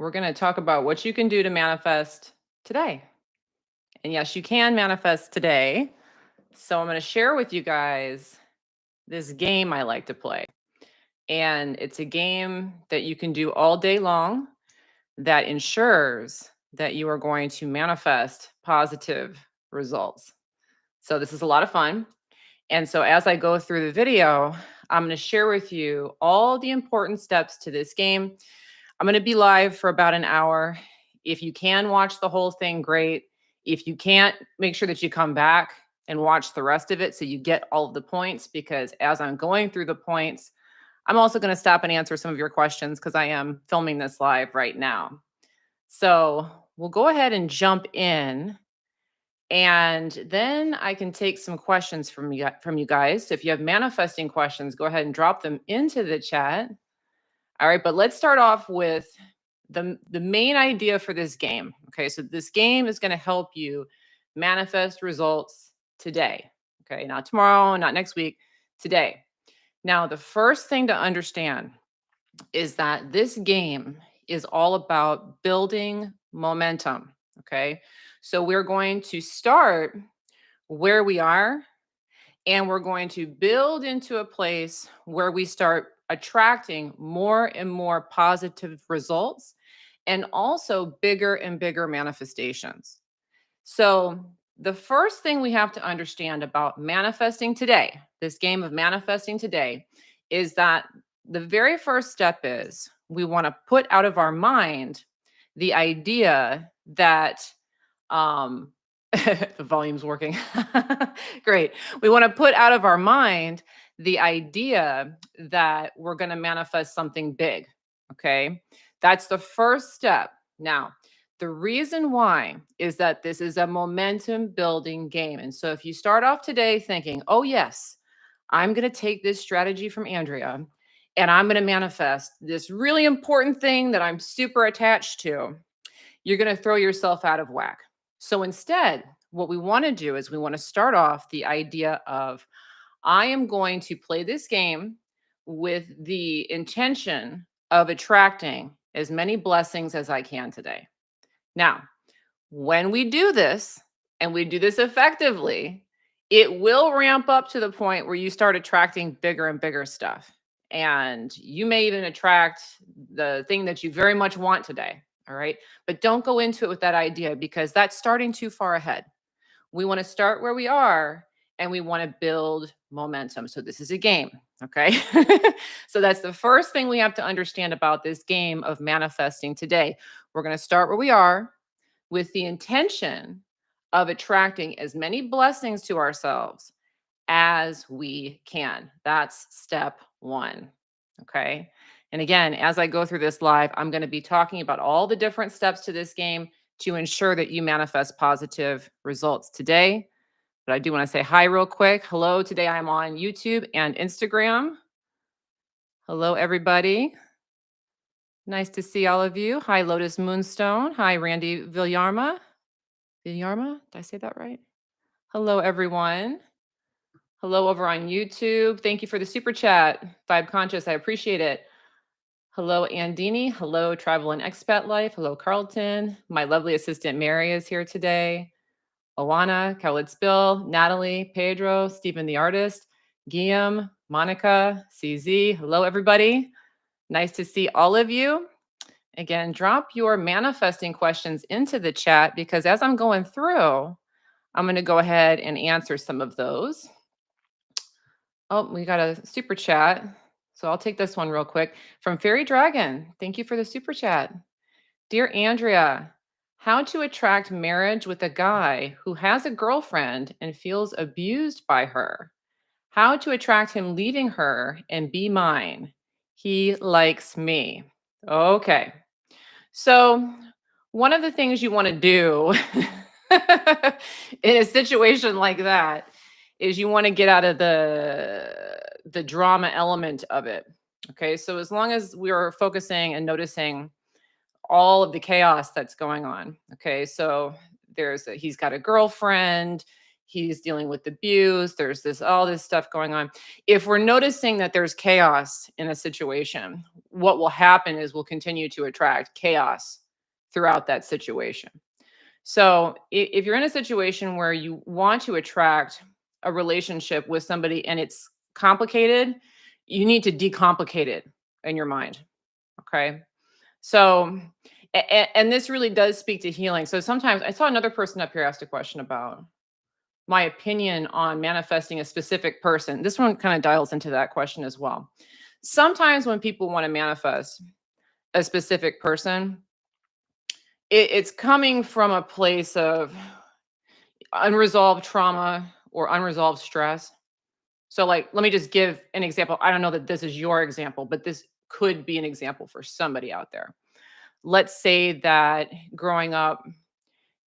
we're going to talk about what you can do to manifest today. And yes, you can manifest today. So I'm going to share with you guys this game I like to play. And it's a game that you can do all day long that ensures that you are going to manifest positive results. So this is a lot of fun. And so as I go through the video, I'm going to share with you all the important steps to this game. I'm going to be live for about an hour. If you can watch the whole thing, great. If you can't, make sure that you come back and watch the rest of it so you get all of the points, because as I'm going through the points, I'm also going to stop and answer some of your questions because I am filming this live right now. So we'll go ahead and jump in, and then I can take some questions from you guys. So if you have manifesting questions, go ahead and drop them into the chat. All right, but let's start off with the main idea for this game. Okay, so this game is going to help you manifest results today. Okay, not tomorrow, not next week, today. Now, the first thing to understand is that this game is all about building momentum. Okay, so we're going to start where we are, and we're going to build into a place where we start attracting more and more positive results and also bigger and bigger manifestations. So, the first thing we have to understand about manifesting today, this game of manifesting today, is that the very first step is we want to put out of our mind the idea that um, the volume's working. Great. We want to put out of our mind the idea that we're going to manifest something big. Okay. That's the first step. Now, the reason why is that this is a momentum building game. And so if you start off today thinking, oh, yes, I'm going to take this strategy from Andrea and I'm going to manifest this really important thing that I'm super attached to, you're going to throw yourself out of whack. So instead, what we want to do is we want to start off the idea of I am going to play this game with the intention of attracting as many blessings as I can today. Now, when we do this and we do this effectively, it will ramp up to the point where you start attracting bigger and bigger stuff. And you may even attract the thing that you very much want today. All right. But don't go into it with that idea because that's starting too far ahead. We want to start where we are and we want to build momentum. So this is a game. Okay. So that's the first thing we have to understand about this game of manifesting today. We're going to start where we are with the intention of attracting as many blessings to ourselves as we can. That's step one. Okay. And again, as I go through this live, I'm going to be talking about all the different steps to this game to ensure that you manifest positive results today. But I do want to say hi real quick. Hello. Today I'm on YouTube and Instagram. Hello, everybody. Nice to see all of you. Hi, Lotus Moonstone. Hi, Randy Villarma. Villarma? Did I say that right? Hello, everyone. Hello over on YouTube. Thank you for the super chat. Vibe Conscious, I appreciate it. Hello, Andini. Hello, Travel and Expat Life. Hello, Carlton. My lovely assistant, Mary, is here today. Owana, Cowlitz Bill, Natalie, Pedro, Stephen the Artist, Guillaume, Monica, CZ. Hello, everybody. Nice to see all of you. Again, drop your manifesting questions into the chat because as I'm going through, I'm going to go ahead and answer some of those. Oh, we got a super chat. So I'll take this one real quick from Fairy Dragon. Thank you for the super chat. Dear Andrea, how to attract marriage with a guy who has a girlfriend and feels abused by her. How to attract him leaving her and be mine. He likes me. Okay. So, one of the things you want to do in a situation like that is you want to get out of the drama element of it. Okay? So as long as we are focusing and noticing all of the chaos that's going on. Okay? So he's got a girlfriend, he's dealing with abuse, there's this all this stuff going on. If we're noticing that there's chaos in a situation, what will happen is we'll continue to attract chaos throughout that situation. So if you're in a situation where you want to attract a relationship with somebody and it's complicated, you need to decomplicate it in your mind. Okay. So, and this really does speak to healing. So sometimes I saw another person up here asked a question about my opinion on manifesting a specific person. This one kind of dials into that question as well. Sometimes when people want to manifest a specific person, it's coming from a place of unresolved trauma or unresolved stress. So, like, let me just give an example. I don't know that this is your example, but this could be an example for somebody out there. Let's say that growing up,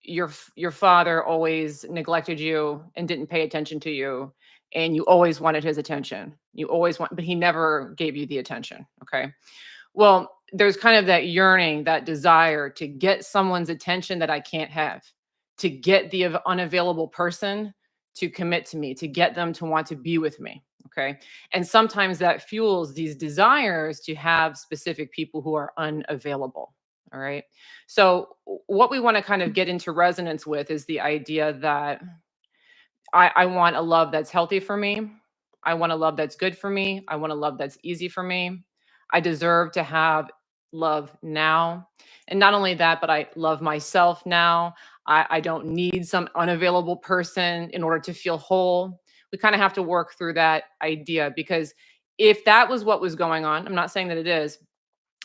your father always neglected you and didn't pay attention to you, and you always wanted his attention. You always want, but he never gave you the attention. Okay. Well, there's kind of that yearning, that desire to get someone's attention that I can't have, to get the unavailable person to commit to me, to get them to want to be with me. Okay. And sometimes that fuels these desires to have specific people who are unavailable. All right. So, what we want to kind of get into resonance with is the idea that I want a love that's healthy for me. I want a love that's good for me. I want a love that's easy for me. I deserve to have love now. And not only that, but I love myself now. I don't need some unavailable person in order to feel whole. We kind of have to work through that idea because if that was what was going on, I'm not saying that it is,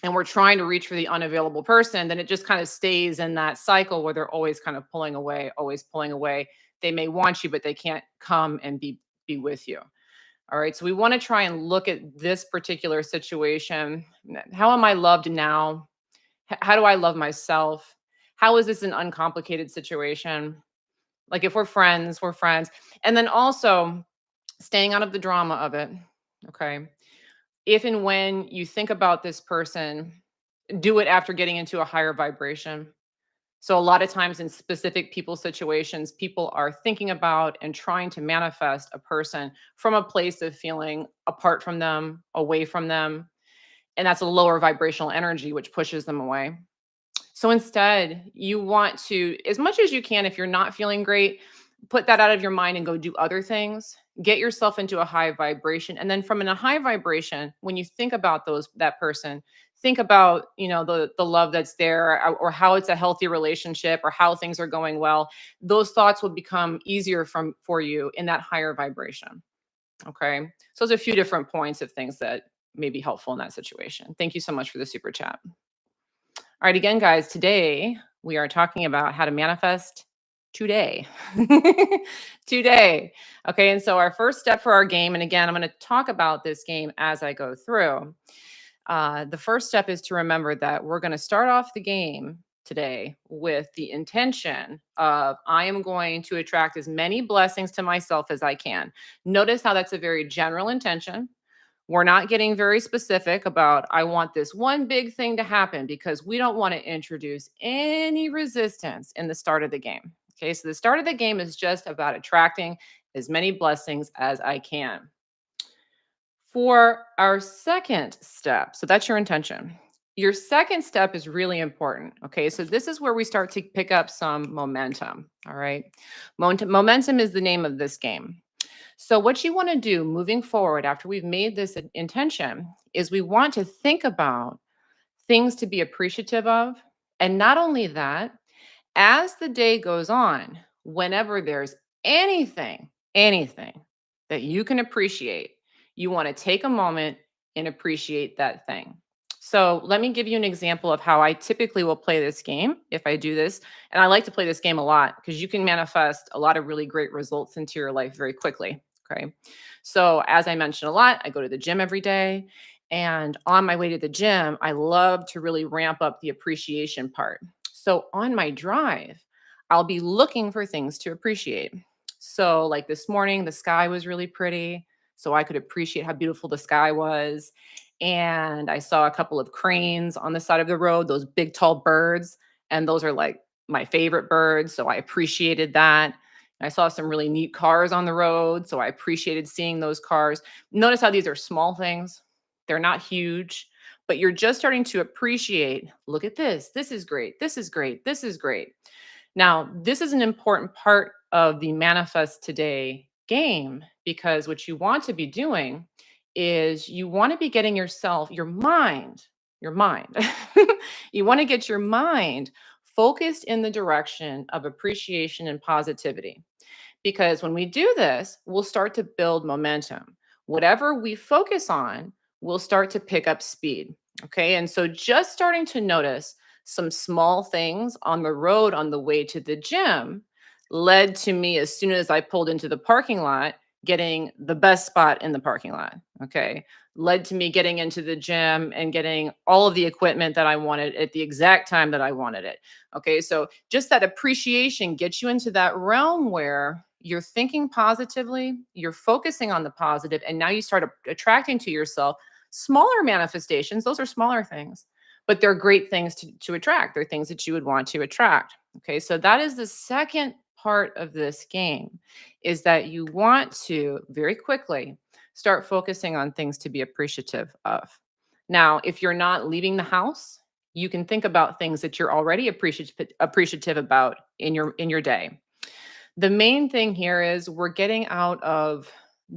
and we're trying to reach for the unavailable person, then it just kind of stays in that cycle where they're always kind of pulling away, always pulling away. They may want you, but they can't come and be with you. All right. So we want to try and look at this particular situation. How am I loved now? How do I love myself? How is this an uncomplicated situation? Like if we're friends, we're friends. And then also staying out of the drama of it. Okay. If and when you think about this person, do it after getting into a higher vibration. So a lot of times in specific people situations, people are thinking about and trying to manifest a person from a place of feeling apart from them, away from them. And that's a lower vibrational energy, which pushes them away. So instead, you want to, as much as you can, if you're not feeling great, put that out of your mind and go do other things. Get yourself into a high vibration. And then from in a high vibration, when you think about that person, think about, the love that's there or how it's a healthy relationship or how things are going well. Those thoughts will become easier for you in that higher vibration. Okay. So there's a few different points of things that may be helpful in that situation. Thank you so much for the super chat. All right, again, guys, today we are talking about how to manifest today. Today. Okay, and so our first step for our game, and again, I'm going to talk about this game as I go through. The first step is to remember that we're going to start off the game today with the intention of I am going to attract as many blessings to myself as I can. Notice how that's a very general intention. We're not getting very specific about, I want this one big thing to happen because we don't want to introduce any resistance in the start of the game. Okay, so the start of the game is just about attracting as many blessings as I can. For our second step, so that's your intention. Your second step is really important. Okay, so this is where we start to pick up some momentum. All right, momentum is the name of this game. So, what you want to do moving forward after we've made this intention is we want to think about things to be appreciative of. And not only that, as the day goes on, whenever there's anything that you can appreciate, you want to take a moment and appreciate that thing. So, let me give you an example of how I typically will play this game if I do this. And I like to play this game a lot because you can manifest a lot of really great results into your life very quickly. Okay. So, as I mentioned a lot, I go to the gym every day. And on my way to the gym, I love to really ramp up the appreciation part. So, on my drive, I'll be looking for things to appreciate. So, like this morning, the sky was really pretty. So, I could appreciate how beautiful the sky was. And I saw a couple of cranes on the side of the road, those big, tall birds. And those are like my favorite birds. So, I appreciated that. I saw some really neat cars on the road, so I appreciated seeing those cars. Notice how these are small things. They're not huge, but you're just starting to appreciate, look at this. This is great. This is great. This is great. Now, this is an important part of the manifest today game because what you want to be doing is you want to be getting yourself, your mind. You want to get your mind focused in the direction of appreciation and positivity. Because when we do this, we'll start to build momentum. Whatever we focus on, we'll start to pick up speed. Okay. And so just starting to notice some small things on the road on the way to the gym led to me as soon as I pulled into the parking lot, getting the best spot in the parking lot. Okay. Led to me getting into the gym and getting all of the equipment that I wanted at the exact time that I wanted it. Okay. So just that appreciation gets you into that realm where you're thinking positively, you're focusing on the positive, and now you start attracting to yourself smaller manifestations. Those are smaller things, but they're great things to attract. They're things that you would want to attract. Okay, so that is the second part of this game is that you want to very quickly start focusing on things to be appreciative of. Now, if you're not leaving the house, you can think about things that you're already appreciative about in your day. The main thing here is we're getting out of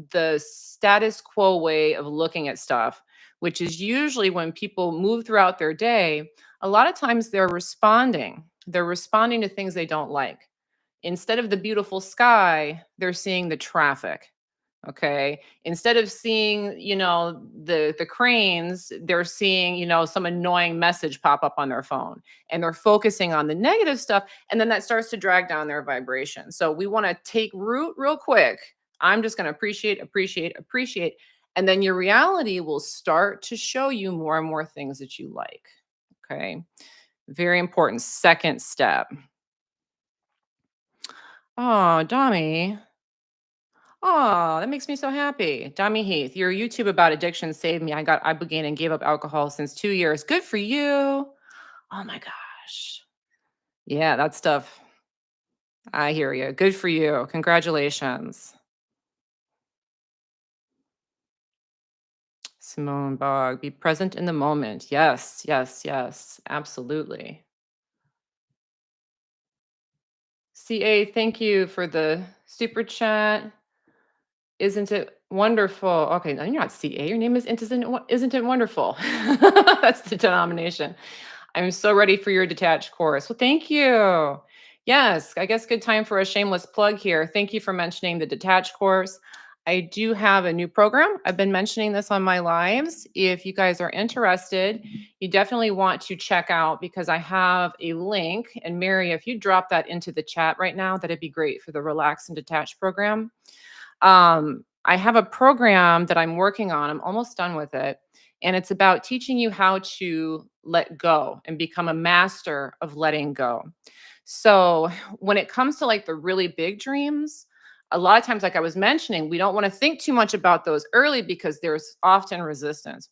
the status quo way of looking at stuff, which is usually when people move throughout their day, a lot of times they're responding. They're responding to things they don't like. Instead of the beautiful sky, they're seeing the traffic. Okay. Instead of seeing, the cranes, they're seeing, some annoying message pop up on their phone and they're focusing on the negative stuff. And then that starts to drag down their vibration. So we want to take root real quick. I'm just going to appreciate, appreciate, appreciate. And then your reality will start to show you more and more things that you like. Okay. Very important second step. Oh, Dami. Oh, that makes me so happy. Dami Heath, your YouTube about addiction saved me. I got ibogaine and gave up alcohol since 2 years. Good for you. Oh my gosh. Yeah, that stuff. I hear you. Good for you. Congratulations. Simone Bog, be present in the moment. Yes, yes, yes. Absolutely. CA, thank you for the super chat. Isn't it wonderful? Okay, no, you're not CA. Your name is isn't it wonderful? That's the denomination. I'm so ready for your detached course. Well, thank you. Yes, I guess good time for a shameless plug here. Thank you for mentioning the detached course. I do have a new program. I've been mentioning this on my lives. If you guys are interested, you definitely want to check out because I have a link. And Mary, if you drop that into the chat right now, that'd be great for the Relax and Detach program. I have a program that I'm working on. I'm almost done with it. And it's about teaching you how to let go and become a master of letting go. So, when it comes to like the really big dreams, a lot of times, like I was mentioning, we don't want to think too much about those early because there's often resistance.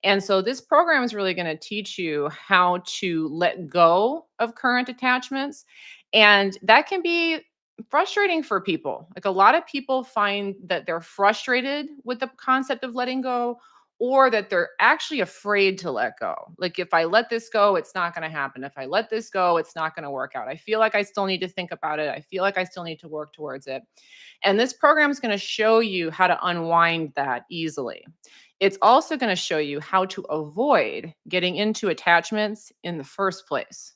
And so, this program is really going to teach you how to let go of current attachments. And that can be frustrating for people. Like a lot of people find that they're frustrated with the concept of letting go or that they're actually afraid to let go. Like if I let this go, it's not going to happen. If I let this go, it's not going to work out. I feel like I still need to think about it. I feel like I still need to work towards it. And this program is going to show you how to unwind that easily. It's also going to show you how to avoid getting into attachments in the first place.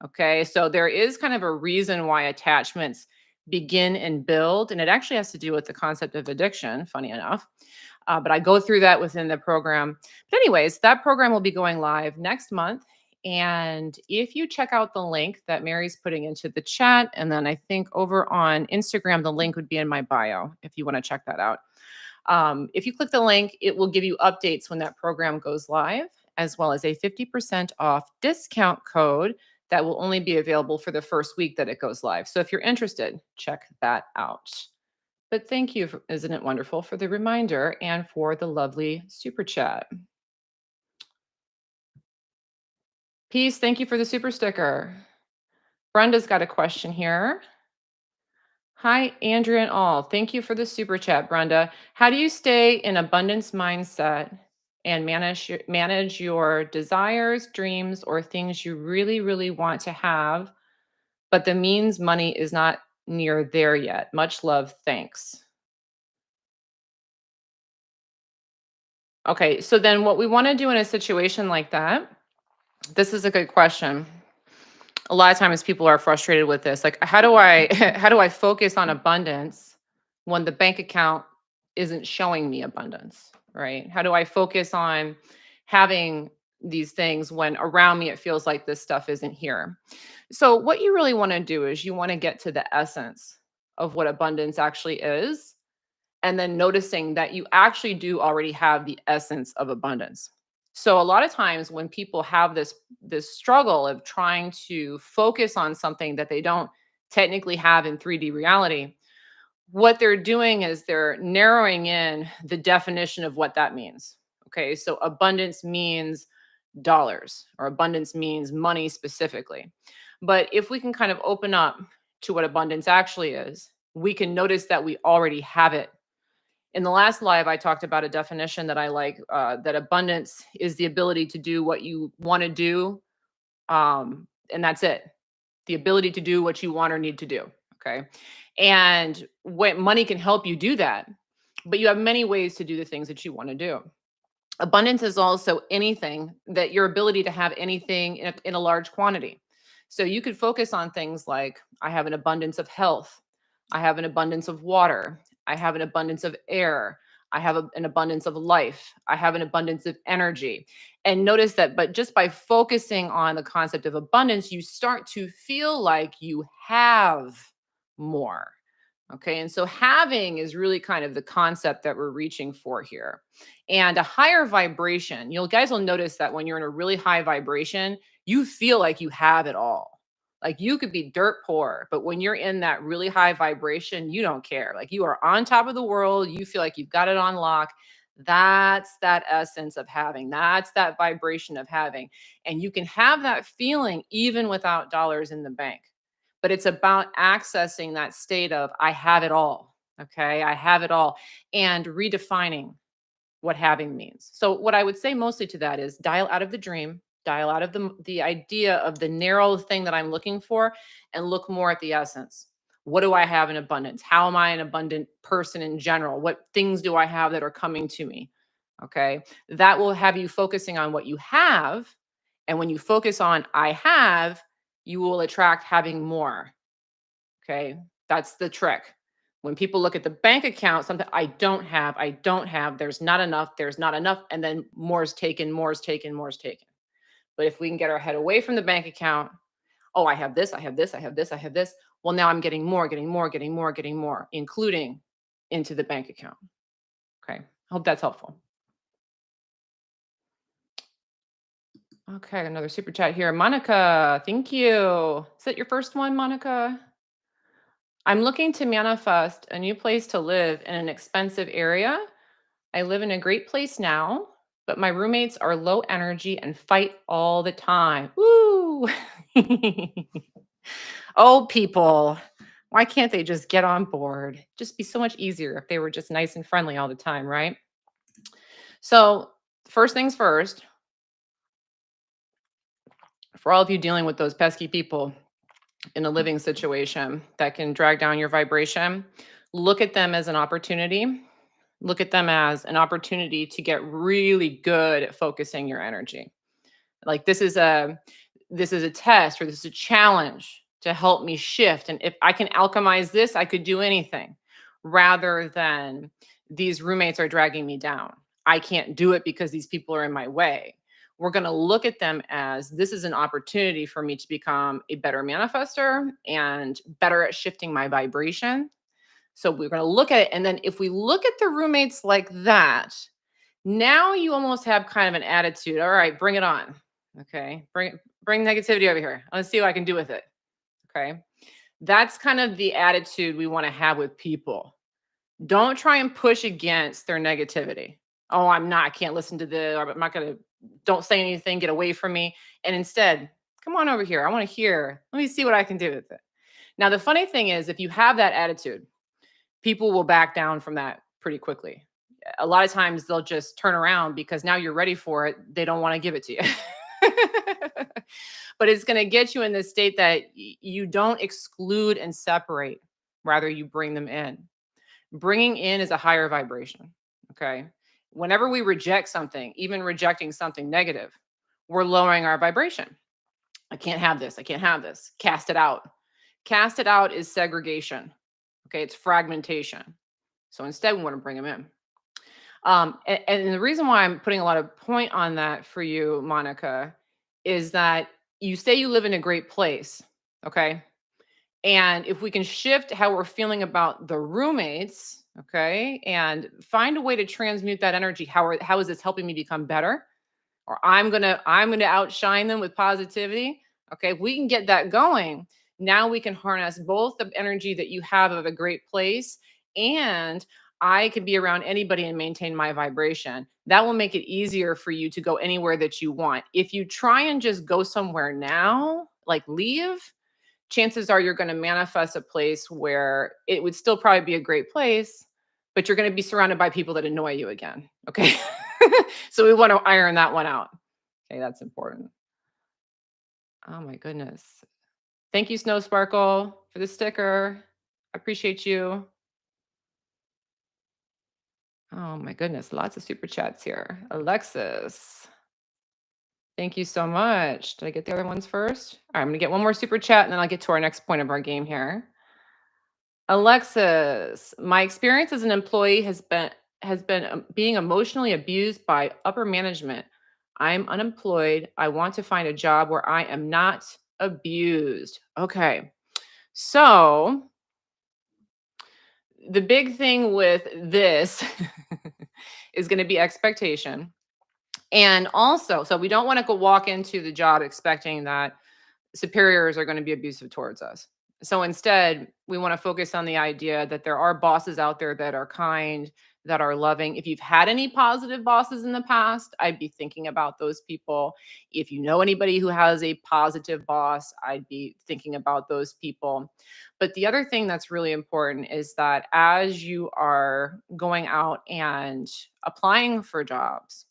Okay. So there is kind of a reason why attachments begin and build. And it actually has to do with the concept of addiction, funny enough. But I go through that within the program. But, anyways, that program will be going live next month. And if you check out the link that Mary's putting into the chat, and then I think over on Instagram, the link would be in my bio if you want to check that out. If you click the link, it will give you updates when that program goes live, as well as a 50% off discount code that will only be available for the first week that it goes live. So if you're interested, check that out. But thank you, isn't it wonderful, for the reminder and for the lovely super chat. Peace, thank you for the super sticker. Brenda's got a question here. Hi, Andrea and all. Thank you for the super chat, Brenda. How do you stay in abundance mindset and manage your desires, dreams, or things you really, really want to have, but the means money is not near there yet? Much love. Thanks. Okay, so then what we want to do in a situation like that, this is a good question. A lot of times people are frustrated with this. Like, how do I how do I focus on abundance when the bank account isn't showing me abundance, right? How do I focus on having these things when around me it feels like this stuff isn't here? So what you really want to do is you want to get to the essence of what abundance actually is, and then noticing that you actually do already have the essence of abundance. So a lot of times when people have this struggle of trying to focus on something that they don't technically have in 3D reality, what they're doing is they're narrowing in the definition of what that means. Okay? So abundance means dollars, or abundance means money specifically. But if we can kind of open up to what abundance actually is, we can notice that we already have it. In the last live, I talked about a definition that I like, that abundance is the ability to do what you want to do, and that's it. The ability to do what you want or need to do. Okay, and what money can help you do that, but you have many ways to do the things that you want to do. Abundance is also anything that your ability to have anything in a large quantity. So you could focus on things like I have an abundance of health, I have an abundance of water, I have an abundance of air, I have an abundance of life, I have an abundance of energy. And notice that, but just by focusing on the concept of abundance, you start to feel like you have more. Okay. And so having is really kind of the concept that we're reaching for here. And a higher vibration, you'll guys will notice that when you're in a really high vibration, you feel like you have it all. Like you could be dirt poor, but when you're in that really high vibration, you don't care. Like you are on top of the world. You feel like you've got it on lock. That's that essence of having. That's that vibration of having. And you can have that feeling even without dollars in the bank. But it's about accessing that state of I have it all. Okay. I have it all. And redefining what having means. So what I would say mostly to that is dial out of the dream, dial out of the idea of the narrow thing that I'm looking for, and look more at the essence. What do I have in abundance? How am I an abundant person in general? What things do I have that are coming to me? Okay? That will have you focusing on what you have, and when you focus on I have, you will attract having more. Okay. That's the trick. When people look at the bank account, something I don't have, there's not enough. And then more is taken, more is taken, more is taken. But if we can get our head away from the bank account, oh, I have this, I have this, I have this, I have this. Well, now I'm getting more, getting more, getting more, getting more, including into the bank account. Okay. I hope that's helpful. Okay. Another super chat here. Monica, thank you. Is that your first one, Monica? I'm looking to manifest a new place to live in an expensive area. I live in a great place now, but my roommates are low energy and fight all the time. Woo! Oh, people, why can't they just get on board? Just be so much easier if they were just nice and friendly all the time, right? So, first things first, for all of you dealing with those pesky people in a living situation that can drag down your vibration, look at them as an opportunity. Look at them as an opportunity to get really good at focusing your energy. Like this is a test, or this is a challenge to help me shift. And if I can alchemize this, I could do anything, rather than these roommates are dragging me down. I can't do it because these people are in my way. We're going to look at them as this is an opportunity for me to become a better manifester and better at shifting my vibration. So we're going to look at it. And then if we look at the roommates like that, now you almost have kind of an attitude. All right, bring it on. Okay. Bring negativity over here. Let's see what I can do with it. Okay. That's kind of the attitude we want to have with people. Don't try and push against their negativity. Oh, I can't listen to this, or I'm not going to, don't say anything, get away from me. And instead, come on over here. I want to hear. Let me see what I can do with it. Now, the funny thing is, if you have that attitude, people will back down from that pretty quickly. A lot of times they'll just turn around because now you're ready for it. They don't want to give it to you. But it's going to get you in this state that you don't exclude and separate, rather, you bring them in. Bringing in is a higher vibration. Okay. Whenever we reject something, even rejecting something negative, we're lowering our vibration. I can't have this. I can't have this. Cast it out. Cast it out is segregation. Okay. It's fragmentation. So instead, we want to bring them in. And the reason why I'm putting a lot of point on that for you, Monica, is that you say you live in a great place. Okay. And if we can shift how we're feeling about the roommates, okay, and find a way to transmute that energy, how is this helping me become better? Or I'm gonna outshine them with positivity. Okay, if we can get that going, now we can harness both the energy that you have of a great place, and I can be around anybody and maintain my vibration. That will make it easier for you to go anywhere that you want. If you try and just go somewhere now, like leave, chances are you're going to manifest a place where it would still probably be a great place, but you're going to be surrounded by people that annoy you again. Okay. So we want to iron that one out. Okay. That's important. Oh my goodness. Thank you, Snow Sparkle, for the sticker. I appreciate you. Oh my goodness. Lots of super chats here. Alexis. Thank you so much. Did I get the other ones first? All right, I'm going to get one more super chat and then I'll get to our next point of our game here. Alexis, my experience as an employee has been being emotionally abused by upper management. I'm unemployed. I want to find a job where I am not abused. Okay. So, the big thing with this is going to be expectation. And also, so we don't want to go walk into the job expecting that superiors are going to be abusive towards us. So instead, we want to focus on the idea that there are bosses out there that are kind, that are loving. If you've had any positive bosses in the past, I'd be thinking about those people. If you know anybody who has a positive boss, I'd be thinking about those people. But the other thing that's really important is that as you are going out and applying for jobs,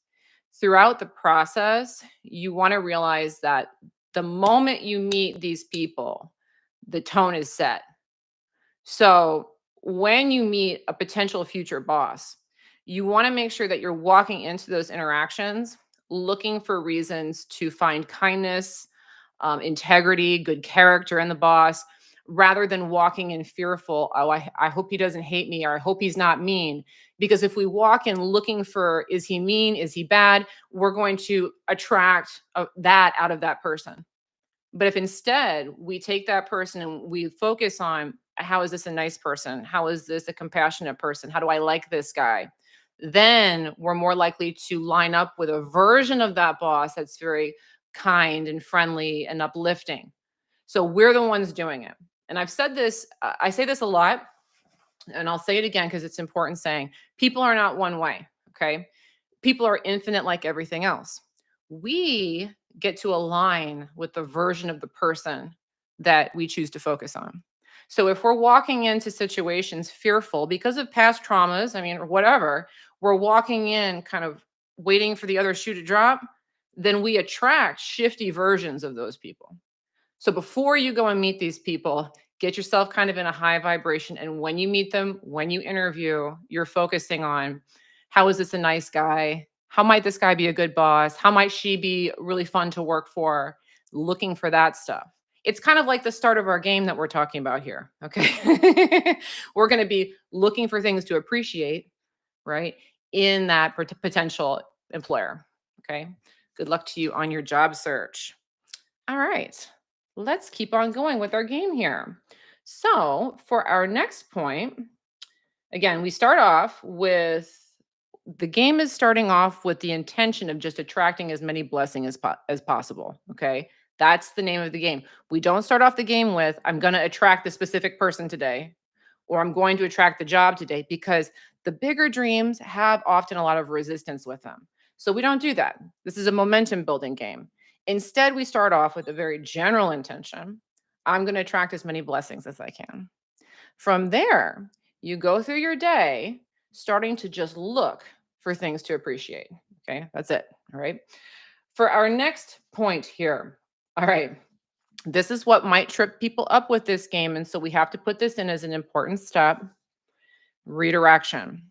throughout the process, you want to realize that the moment you meet these people, the tone is set. So when you meet a potential future boss, you want to make sure that you're walking into those interactions looking for reasons to find kindness, integrity, good character in the boss, rather than walking in fearful, oh, I hope he doesn't hate me, or I hope he's not mean. Because if we walk in looking for, is he mean? Is he bad? We're going to attract that out of that person. But if instead we take that person and we focus on, how is this a nice person? How is this a compassionate person? How do I like this guy? Then we're more likely to line up with a version of that boss that's very kind and friendly and uplifting. So we're the ones doing it. And I've said this, I say this a lot, and I'll say it again because it's important saying people are not one way. Okay. People are infinite like everything else. We get to align with the version of the person that we choose to focus on. So if we're walking into situations fearful because of past traumas, I mean, or whatever, we're walking in kind of waiting for the other shoe to drop, then we attract shifty versions of those people. So before you go and meet these people, get yourself kind of in a high vibration. And when you meet them, when you interview, you're focusing on, how is this a nice guy? How might this guy be a good boss? How might she be really fun to work for? Looking for that stuff. It's kind of like the start of our game that we're talking about here. Okay. We're going to be looking for things to appreciate, right? In that potential employer. Okay. Good luck to you on your job search. All right, let's keep on going with our game here. So, for our next point, again, we start off with, the game is starting off with the intention of just attracting as many blessings as possible. Okay. That's the name of the game. We don't start off the game with, I'm going to attract the specific person today, or I'm going to attract the job today, because the bigger dreams have often a lot of resistance with them. So we don't do that. This is a momentum building game. Instead, we start off with a very general intention. I'm going to attract as many blessings as I can. From there, you go through your day starting to just look for things to appreciate. Okay, that's it. All right. For our next point here, all right, this is what might trip people up with this game. And so we have to put this in as an important step: redirection.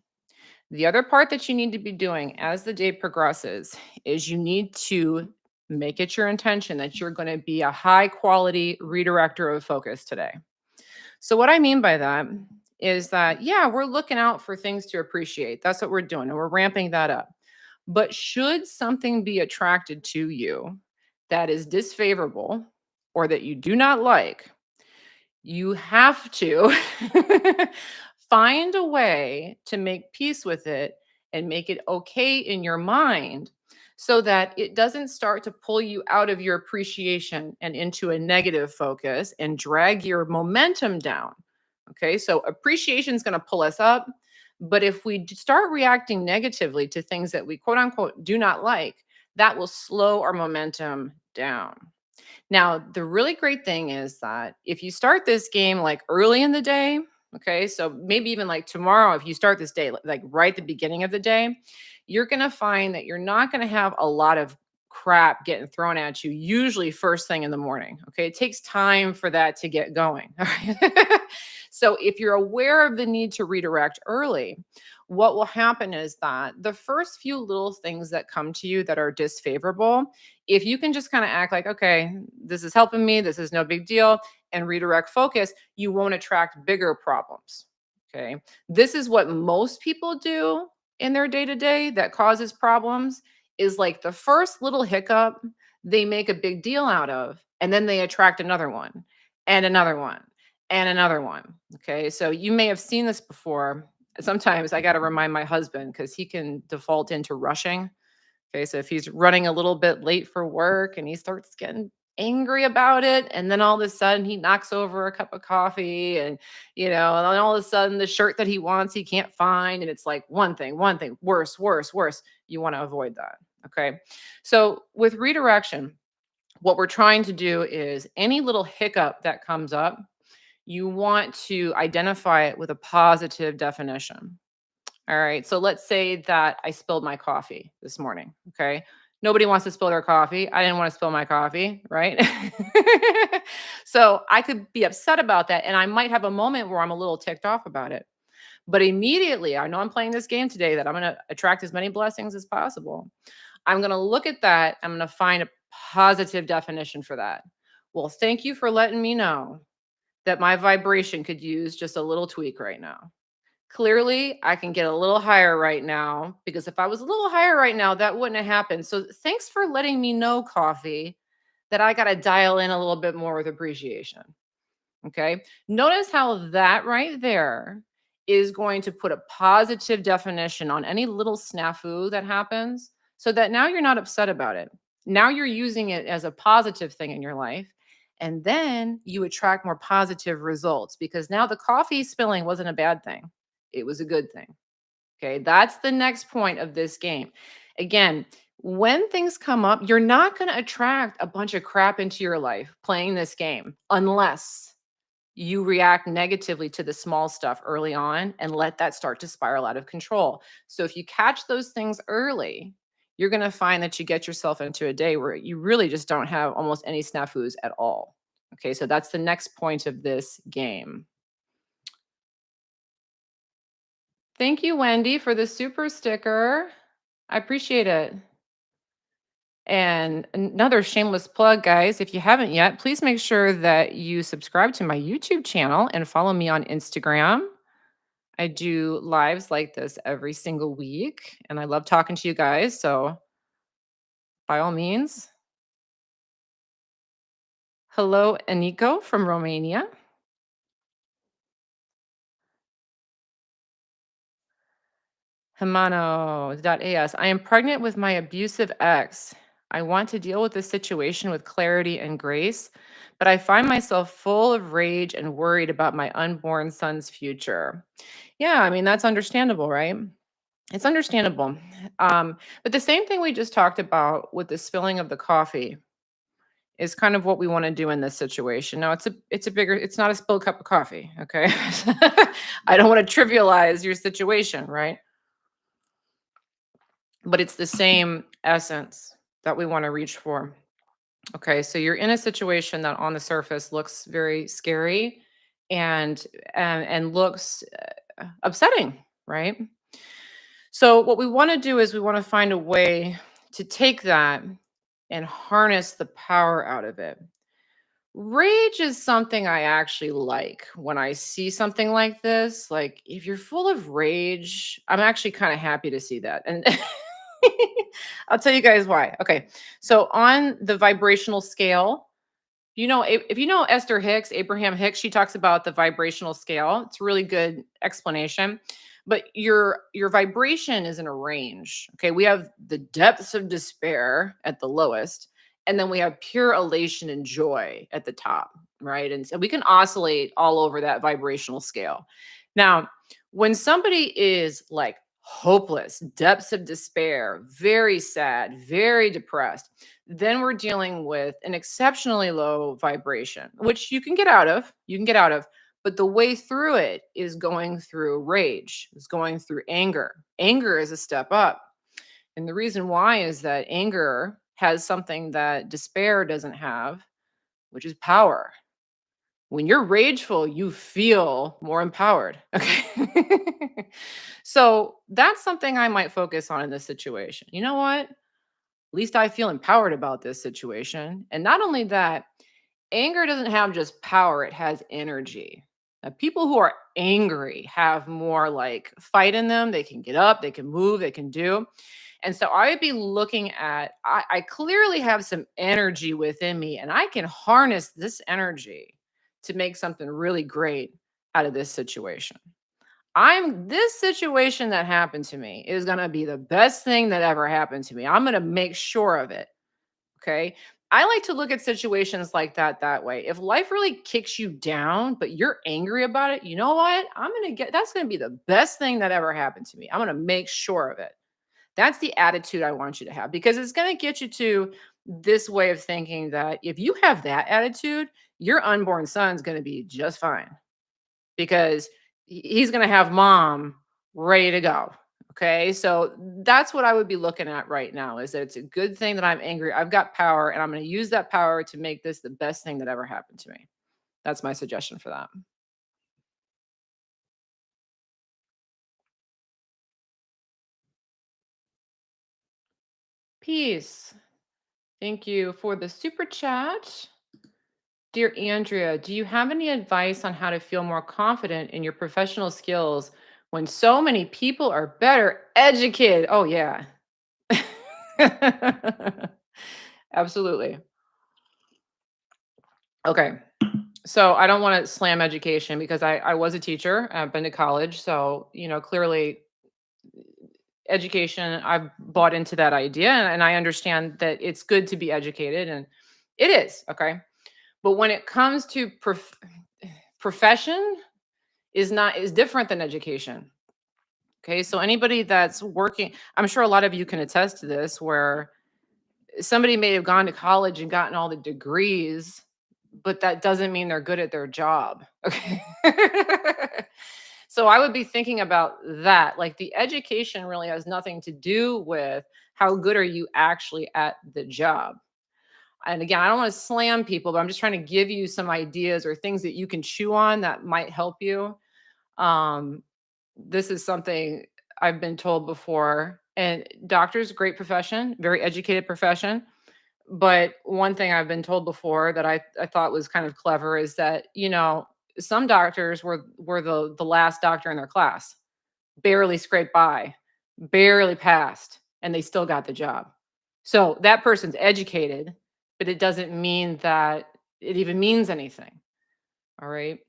The other part that you need to be doing as the day progresses is you need to make it your intention that you're going to be a high quality redirector of focus today. So, what I mean by that is that, yeah, we're looking out for things to appreciate. That's what we're doing, and we're ramping that up. But should something be attracted to you that is disfavorable or that you do not like, you have to find a way to make peace with it and make it okay in your mind so that it doesn't start to pull you out of your appreciation and into a negative focus and drag your momentum down. Okay, so appreciation is going to pull us up. But if we start reacting negatively to things that we quote unquote do not like, that will slow our momentum down. Now, the really great thing is that if you start this game like early in the day, okay, so maybe even like tomorrow, if you start this day like right at the beginning of the day, you're going to find that you're not going to have a lot of crap getting thrown at you, usually first thing in the morning. Okay, it takes time for that to get going. All right. So if you're aware of the need to redirect early, what will happen is that the first few little things that come to you that are disfavorable, if you can just kind of act like, okay, this is helping me, this is no big deal, and redirect focus, you won't attract bigger problems. Okay. This is what most people do in their day to day that causes problems is like the first little hiccup they make a big deal out of, and then they attract another one and another one and another one. Okay. So you may have seen this before. Sometimes I got to remind my husband because he can default into rushing. Okay, so if he's running a little bit late for work and he starts getting angry about it, and then all of a sudden he knocks over a cup of coffee, and and then all of a sudden the shirt that he wants he can't find, and it's like one thing, worse, worse, worse. You want to avoid that. Okay. So with redirection, what we're trying to do is any little hiccup that comes up, you want to identify it with a positive definition. All right. So let's say that I spilled my coffee this morning. Okay. Nobody wants to spill their coffee. I didn't want to spill my coffee. Right. So I could be upset about that. And I might have a moment where I'm a little ticked off about it. But immediately, I know I'm playing this game today that I'm going to attract as many blessings as possible. I'm going to look at that. I'm going to find a positive definition for that. Well, thank you for letting me know that my vibration could use just a little tweak right now. Clearly, I can get a little higher right now because if I was a little higher right now, that wouldn't have happened. So thanks for letting me know, coffee, that I got to dial in a little bit more with appreciation. Okay. Notice how that right there is going to put a positive definition on any little snafu that happens so that now you're not upset about it. Now you're using it as a positive thing in your life. And then you attract more positive results because now the coffee spilling wasn't a bad thing. It was a good thing. Okay. That's the next point of this game. Again, when things come up, you're not going to attract a bunch of crap into your life playing this game unless you react negatively to the small stuff early on and let that start to spiral out of control. So if you catch those things early, you're going to find that you get yourself into a day where you really just don't have almost any snafus at all. Okay, so that's the next point of this game. Thank you, Wendy, for the super sticker. I appreciate it. And another shameless plug, guys, if you haven't yet, please make sure that you subscribe to my YouTube channel and follow me on Instagram. I do lives like this every single week, and I love talking to you guys. So, by all means, hello, Eniko from Romania. Himano.as. I am pregnant with my abusive ex. I want to deal with this situation with clarity and grace, but I find myself full of rage and worried about my unborn son's future. Yeah, I mean, that's understandable, right? It's understandable. But the same thing we just talked about with the spilling of the coffee is kind of what we want to do in this situation. Now it's not a spilled cup of coffee, okay? I don't want to trivialize your situation, right? But it's the same essence that we want to reach for. Okay, so you're in a situation that on the surface looks very scary and and looks upsetting, right? So what we want to do is we want to find a way to take that and harness the power out of it. Rage is something I actually like when I see something like this. Like, if you're full of rage, I'm actually kind of happy to see that. And I'll tell you guys why. Okay. So, on the vibrational scale, if you know Esther Hicks, Abraham Hicks, she talks about the vibrational scale. It's a really good explanation. But your vibration is in a range. Okay, we have the depths of despair at the lowest, and then we have pure elation and joy at the top, right? And so we can oscillate all over that vibrational scale. Now, when somebody is like hopeless, depths of despair, very sad, very depressed, then we're dealing with an exceptionally low vibration, which you can get out of. You can get out of. But the way through it is going through rage, is going through anger. Anger is a step up. And the reason why is that anger has something that despair doesn't have, which is power. When you're rageful, you feel more empowered. Okay. So that's something I might focus on in this situation. You know what? At least I feel empowered about this situation. And not only that, anger doesn't have just power, it has energy. People who are angry have more like fight in them. They can get up, they can move, they can do. And so I would be looking at, I clearly have some energy within me, and I can harness this energy to make something really great out of this situation. This situation that happened to me is going to be the best thing that ever happened to me. I'm going to make sure of it. Okay. I like to look at situations like that way. If life really kicks you down, but you're angry about it, you know what? That's going to be the best thing that ever happened to me. I'm going to make sure of it. That's the attitude I want you to have, because it's going to get you to this way of thinking that if you have that attitude, your unborn son's going to be just fine, because he's going to have mom ready to go. Okay. So that's what I would be looking at right now, is that it's a good thing that I'm angry. I've got power, and I'm going to use that power to make this the best thing that ever happened to me. That's my suggestion for that. Peace. Thank you for the super chat. Dear Andrea, do you have any advice on how to feel more confident in your professional skills when so many people are better educated? Oh, yeah. Absolutely. Okay. So I don't want to slam education, because I was a teacher. I've been to college. So, clearly education, I've bought into that idea, and I understand that it's good to be educated, and it is. Okay. But when it comes to profession, is different than education. Okay. So anybody that's working, I'm sure a lot of you can attest to this, where somebody may have gone to college and gotten all the degrees, but that doesn't mean they're good at their job. Okay. So I would be thinking about that. Like, the education really has nothing to do with how good are you actually at the job. And again, I don't want to slam people, but I'm just trying to give you some ideas or things that you can chew on that might help you. Um, this is something I've been told before. And doctors, great profession, very educated profession. But one thing I've been told before that I thought was kind of clever is that, some doctors were the last doctor in their class, barely scraped by, barely passed, and they still got the job. So that person's educated, but it doesn't mean that it even means anything. All right.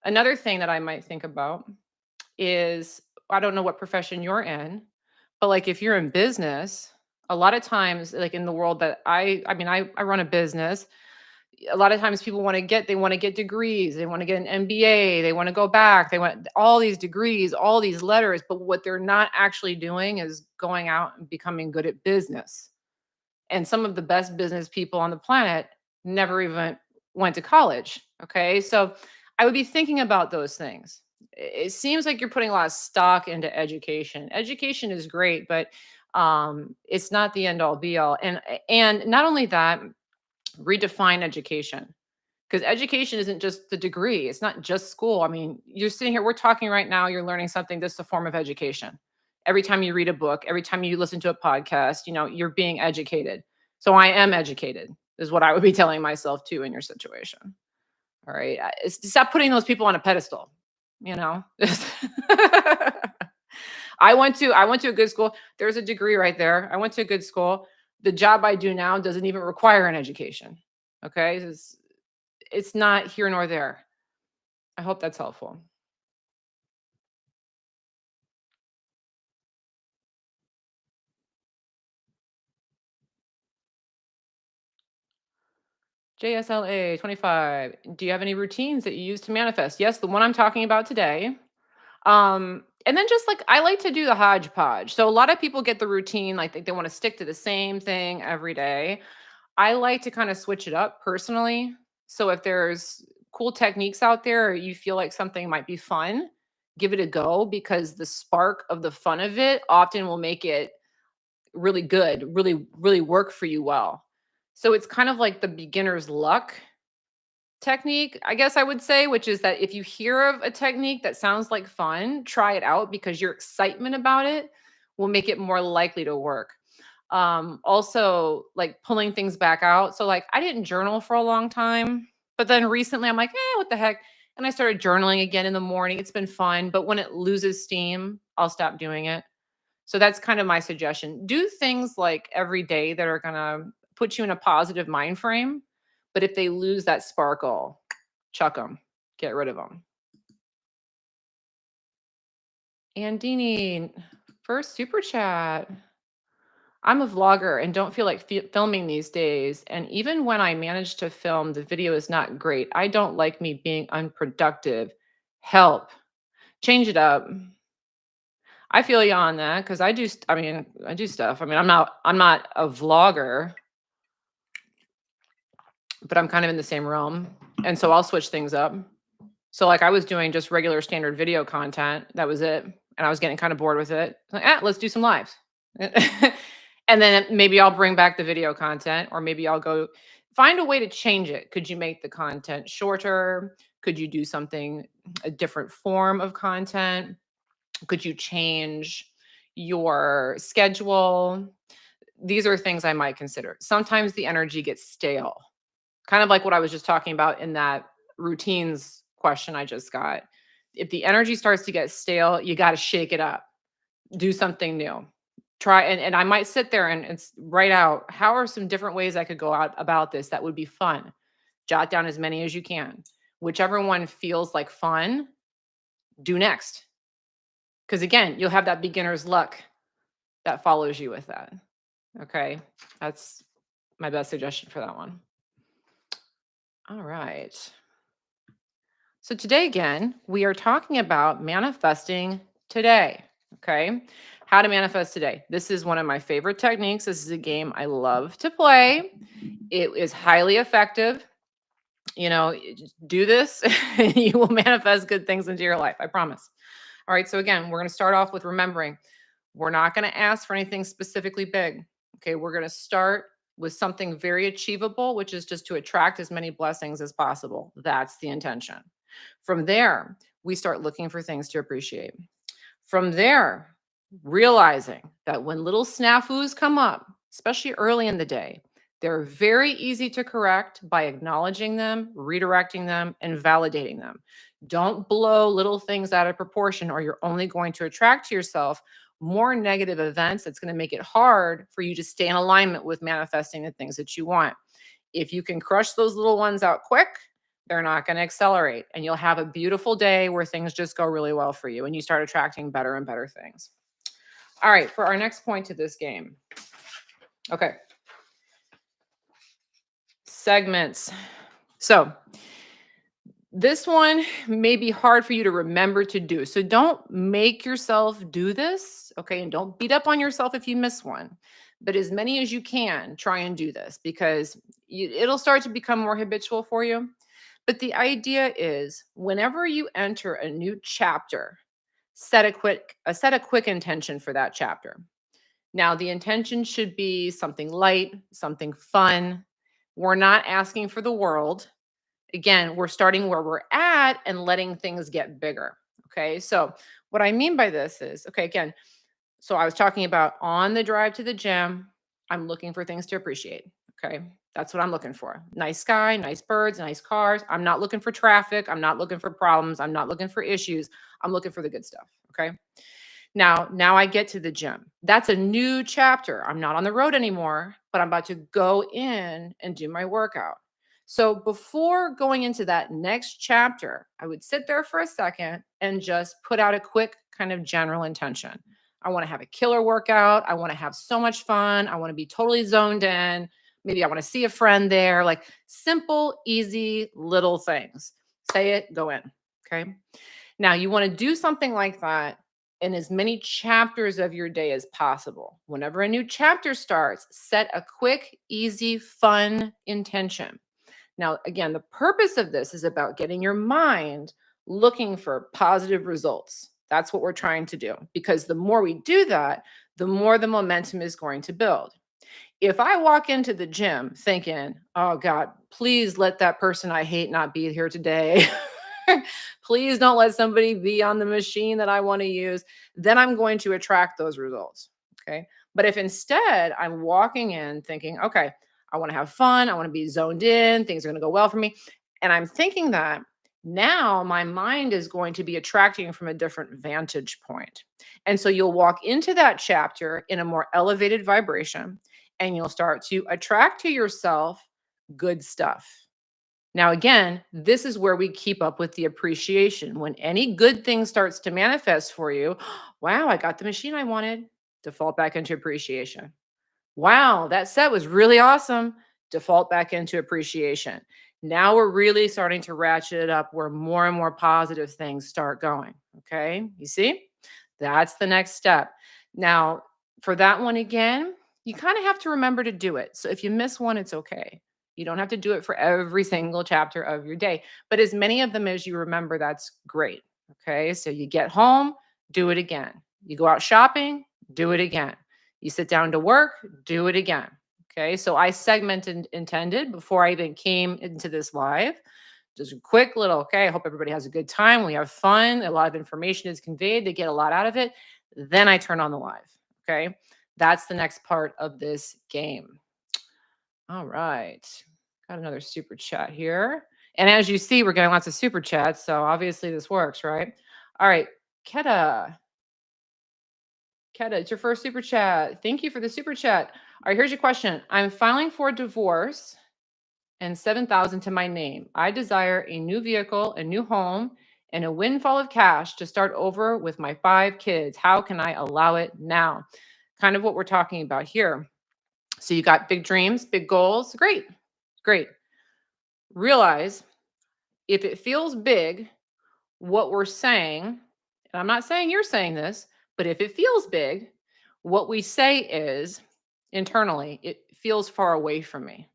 Another thing that I might think about is, I don't know what profession you're in, but like, if you're in business, a lot of times, like in the world that I mean, I run a business. A lot of times people they want to get degrees, they want to get an MBA, they want to go back, they want all these degrees, all these letters, but what they're not actually doing is going out and becoming good at business. And some of the best business people on the planet never even went to college. Okay. So I would be thinking about those things. It seems like you're putting a lot of stock into education. Education is great, but it's not the end all be all. And not only that, redefine education, because education isn't just the degree. It's not just school. I mean, you're sitting here, we're talking right now, you're learning something. This is a form of education. Every time you read a book, every time you listen to a podcast, you're being educated. So I am educated, is what I would be telling myself too in your situation. All right. Stop putting those people on a pedestal. You know, I went to a good school. There's a degree right there. I went to a good school. The job I do now doesn't even require an education. Okay. It's not here nor there. I hope that's helpful. JSLA 25. Do you have any routines that you use to manifest? Yes, the one I'm talking about today. And then just like I like to do the hodgepodge. So a lot of people get the routine, like they want to stick to the same thing every day. I like to kind of switch it up personally. So if there's cool techniques out there, or you feel like something might be fun, give it a go, because the spark of the fun of it often will make it really good, really, really work for you well. So it's kind of like the beginner's luck technique, I guess I would say, which is that if you hear of a technique that sounds like fun, try it out, because your excitement about it will make it more likely to work. Also, like pulling things back out. So, like, I didn't journal for a long time, but then recently I'm like, what the heck? And I started journaling again in the morning. It's been fun, but when it loses steam, I'll stop doing it. So that's kind of my suggestion. Do things like every day that are going to put you in a positive mind frame. But if they lose that sparkle, chuck them, get rid of them. Andini, first super chat. I'm a vlogger and don't feel like filming these days. And even when I manage to film, the video is not great. I don't like me being unproductive. Help. Change it up. I feel you on that, because I mean, I do stuff. I mean, I'm not a vlogger, but I'm kind of in the same realm. And so I'll switch things up. So like I was doing just regular standard video content. That was it. And I was getting kind of bored with it. Like, let's do some lives. And then maybe I'll bring back the video content, or maybe I'll go find a way to change it. Could you make the content shorter? Could you do something, a different form of content? Could you change your schedule? These are things I might consider. Sometimes the energy gets stale, kind of like what I was just talking about in that routines question I just got. If the energy starts to get stale, you got to shake it up, do something new. Try, and I might sit there and write out, how are some different ways I could go out about this that would be fun? Jot down as many as you can. Whichever one feels like fun, do next. Because again, you'll have that beginner's luck that follows you with that. Okay. That's my best suggestion for that one. All right. So today, again, we are talking about manifesting today. Okay. How to manifest today. This is one of my favorite techniques. This is a game I love to play. It is highly effective. Just do this and you will manifest good things into your life. I promise. All right. So, again, we're going to start off with remembering we're not going to ask for anything specifically big. Okay. We're going to start with something very achievable, which is just to attract as many blessings as possible. That's the intention. From there, we start looking for things to appreciate. From there, realizing that when little snafus come up, especially early in the day, they're very easy to correct by acknowledging them, redirecting them, and validating them. Don't blow little things out of proportion, or you're only going to attract to yourself more negative events. That's going to make it hard for you to stay in alignment with manifesting the things that you want. If you can crush those little ones out quick, they're not going to accelerate, and you'll have a beautiful day where things just go really well for you and you start attracting better and better things. All right, for our next point to this game. Okay. Segments. So this one may be hard for you to remember to do. So don't make yourself do this, okay? And don't beat up on yourself if you miss one. but as many as you can, try and do this because it'll start to become more habitual for you. But the idea is whenever you enter a new chapter, set a quick intention for that chapter. Now, the intention should be something light, something fun. We're not asking for the world. Again, we're starting where we're at and letting things get bigger. Okay. So, what I mean by this is, okay, again, so I was talking about on the drive to the gym, I'm looking for things to appreciate. Okay. That's what I'm looking for. Nice sky, nice birds, nice cars. I'm not looking for traffic. I'm not looking for problems. I'm not looking for issues. I'm looking for the good stuff. Okay. Now I get to the gym. That's a new chapter. I'm not on the road anymore, but I'm about to go in and do my workout. So before going into that next chapter, I would sit there for a second and just put out a quick kind of general intention. I want to have a killer workout. I want to have so much fun. I want to be totally zoned in. Maybe I want to see a friend there, like simple, easy little things. Say it, go in. Okay. Now, you want to do something like that in as many chapters of your day as possible. Whenever a new chapter starts, set a quick, easy, fun intention. Now, again, the purpose of this is about getting your mind looking for positive results. That's what we're trying to do because the more we do that, the more the momentum is going to build. If I walk into the gym thinking, oh God, please let that person I hate not be here today. Please don't let somebody be on the machine that I want to use. Then I'm going to attract those results. Okay. But if instead I'm walking in thinking, okay, I want to have fun, I want to be zoned in, things are going to go well for me. And I'm thinking that now my mind is going to be attracting from a different vantage point. And so you'll walk into that chapter in a more elevated vibration and you'll start to attract to yourself good stuff. Now, again, this is where we keep up with the appreciation. When any good thing starts to manifest for you, wow, I got the machine I wanted, default back into appreciation. Wow, that set was really awesome, default back into appreciation. Now we're really starting to ratchet it up where more and more positive things start going. Okay, you see? That's the next step. Now, for that one again, you kind of have to remember to do it. So if you miss one, it's okay. You don't have to do it for every single chapter of your day, but as many of them as you remember, that's great. Okay. So you get home, do it again. You go out shopping, do it again. You sit down to work, do it again. Okay. So I segmented intended before I even came into this live. Just a quick little, okay, I hope everybody has a good time. We have fun. A lot of information is conveyed. They get a lot out of it. Then I turn on the live. Okay. That's the next part of this game. All right. Got another super chat here. And as you see, we're getting lots of super chats. So obviously this works, right? All right. Keta. Keta, it's your first super chat. Thank you for the super chat. All right, here's your question. I'm filing for divorce and 7,000 to my name. I desire a new vehicle, a new home, and a windfall of cash to start over with my 5 kids. How can I allow it now? Kind of what we're talking about here. So you got big dreams, big goals. Great. Great. Realize if it feels big, what we're saying, and I'm not saying you're saying this, but if it feels big, what we say is internally, it feels far away from me.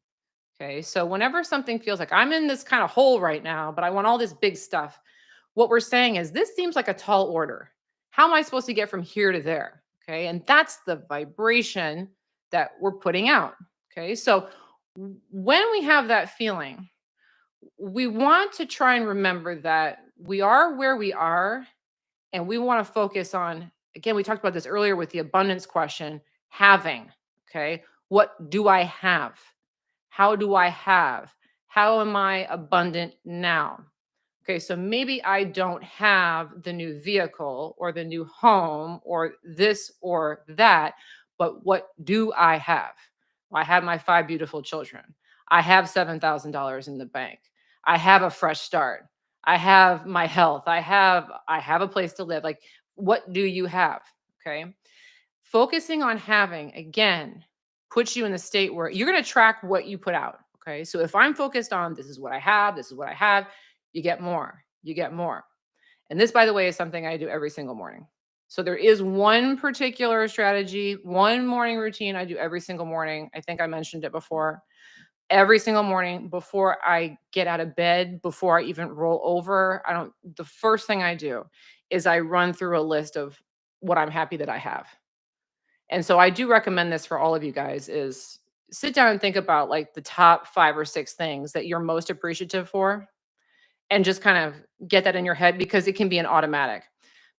Okay. So whenever something feels like I'm in this kind of hole right now, but I want all this big stuff, what we're saying is this seems like a tall order. How am I supposed to get from here to there? Okay. And that's the vibration that we're putting out. Okay. So when we have that feeling, we want to try and remember that we are where we are and we want to focus on, again, we talked about this earlier with the abundance question, having. Okay. What do I have? How do I have? How am I abundant now? Okay, so maybe I don't have the new vehicle or the new home or this or that, but what do I have? Well, I have my 5 beautiful children. I have $7,000 in the bank. I have a fresh start. I have my health. I have a place to live. Like, what do you have? Okay. Focusing on having, again, puts you in the state where you're going to track what you put out. Okay. So if I'm focused on this is what I have, this is what I have, you get more, you get more. And this, by the way, is something I do every single morning. So there is one particular strategy, one morning routine I do every single morning. I think I mentioned it before. Every single morning before I get out of bed, before I even roll over, the first thing I do is I run through a list of what I'm happy that I have. And so I do recommend this for all of you guys is sit down and think about like the top 5 or 6 things that you're most appreciative for and just kind of get that in your head because it can be an automatic.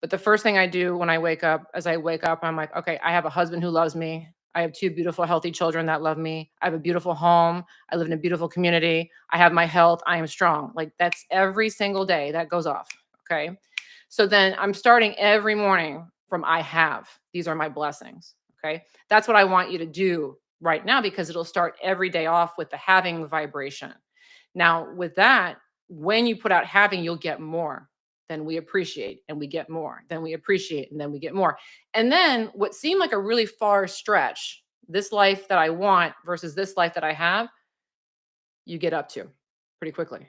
But the first thing I do when I wake up, as I wake up, I'm like, okay, I have a husband who loves me. I have 2 beautiful, healthy children that love me. I have a beautiful home. I live in a beautiful community. I have my health. I am strong. Like that's every single day that goes off. Okay. So then I'm starting every morning from I have. These are my blessings. Okay. That's what I want you to do right now because it'll start every day off with the having vibration. Now, with that, when you put out having, you'll get more than we appreciate, and we get more than we appreciate, and then we get more. And then what seemed like a really far stretch, this life that I want versus this life that I have, you get up to pretty quickly.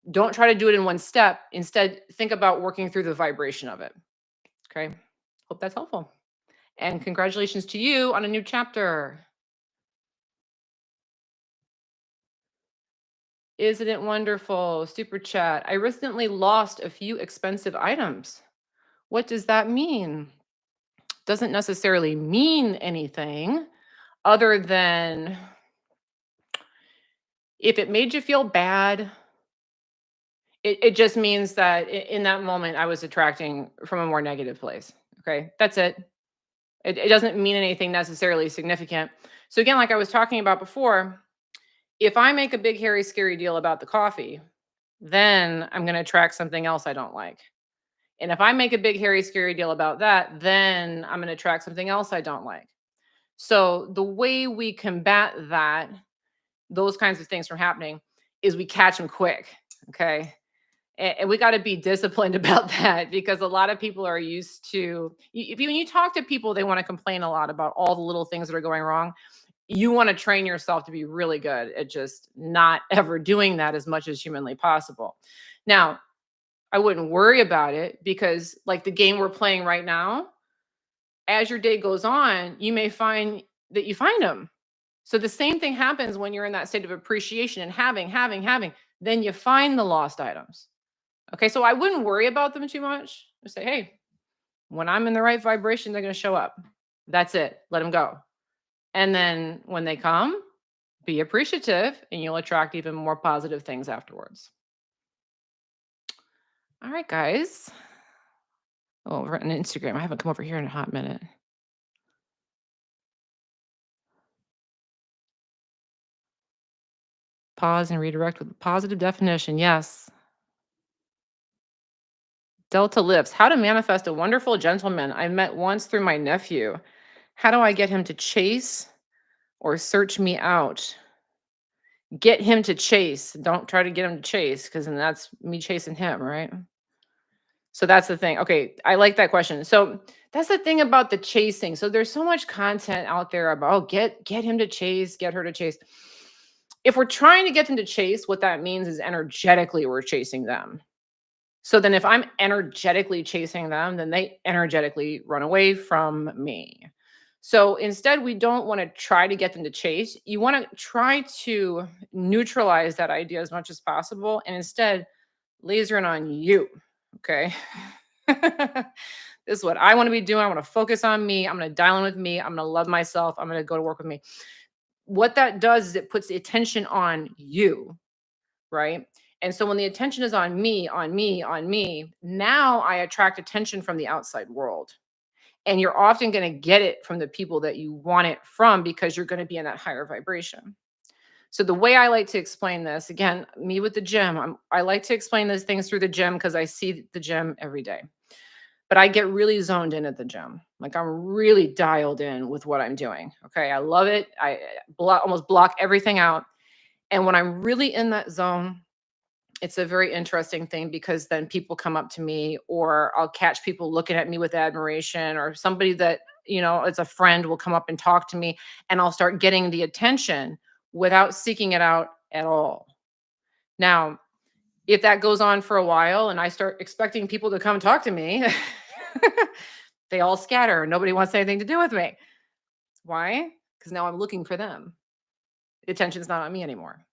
Don't try to do it in one step. Instead, think about working through the vibration of it. Okay. Hope that's helpful. And congratulations to you on a new chapter. Isn't it wonderful? Super chat. I recently lost a few expensive items. What does that mean? Doesn't necessarily mean anything other than if it made you feel bad, it just means that in that moment I was attracting from a more negative place. Okay. That's it. It doesn't mean anything necessarily significant. So, again, like I was talking about before, if I make a big, hairy, scary deal about the coffee, then I'm going to attract something else I don't like. And if I make a big, hairy, scary deal about that, then I'm going to attract something else I don't like. So the way we combat that, those kinds of things from happening, is we catch them quick. Okay. And we got to be disciplined about that because a lot of people are used to, if you, when you talk to people, they want to complain a lot about all the little things that are going wrong. You want to train yourself to be really good at just not ever doing that as much as humanly possible. Now, I wouldn't worry about it because, like the game we're playing right now, as your day goes on, you may find that you find them. So the same thing happens when you're in that state of appreciation and having, then you find the lost items. Okay, so I wouldn't worry about them too much. Just say, hey, when I'm in the right vibration, they're going to show up. That's it. Let them go. And then when they come, be appreciative and you'll attract even more positive things afterwards. All right, guys. Oh, we're on Instagram. I haven't come over here in a hot minute. Pause and redirect with a positive definition. Yes. Delta lifts. How to manifest a wonderful gentleman I met once through my nephew. How do I get him to chase or search me out? Get him to chase. Don't try to get him to chase because then that's me chasing him, right? So that's the thing. Okay, I like that question. So that's the thing about the chasing. So there's so much content out there about, oh, get him to chase, get her to chase. If we're trying to get them to chase, what that means is energetically we're chasing them. So then if I'm energetically chasing them, then they energetically run away from me. So instead, we don't want to try to get them to chase. You want to try to neutralize that idea as much as possible and instead laser in on you. Okay. This is what I want to be doing. I want to focus on me. I'm going to dial in with me. I'm going to love myself. I'm going to go to work with me. What that does is it puts the attention on you, right? And so when the attention is on me, on me, on me, now I attract attention from the outside world. And you're often going to get it from the people that you want it from because you're going to be in that higher vibration. So the way I like to explain this, again, me with the gym, I like to explain these things through the gym because I see the gym every day. But I get really zoned in at the gym. Like I'm really dialed in with what I'm doing. Okay. I love it. I almost block everything out. And when I'm really in that zone, it's a very interesting thing because then people come up to me or I'll catch people looking at me with admiration or somebody that, it's a friend will come up and talk to me and I'll start getting the attention without seeking it out at all. Now, if that goes on for a while and I start expecting people to come talk to me, They all scatter. Nobody wants anything to do with me. Why? Because now I'm looking for them. The attention's not on me anymore.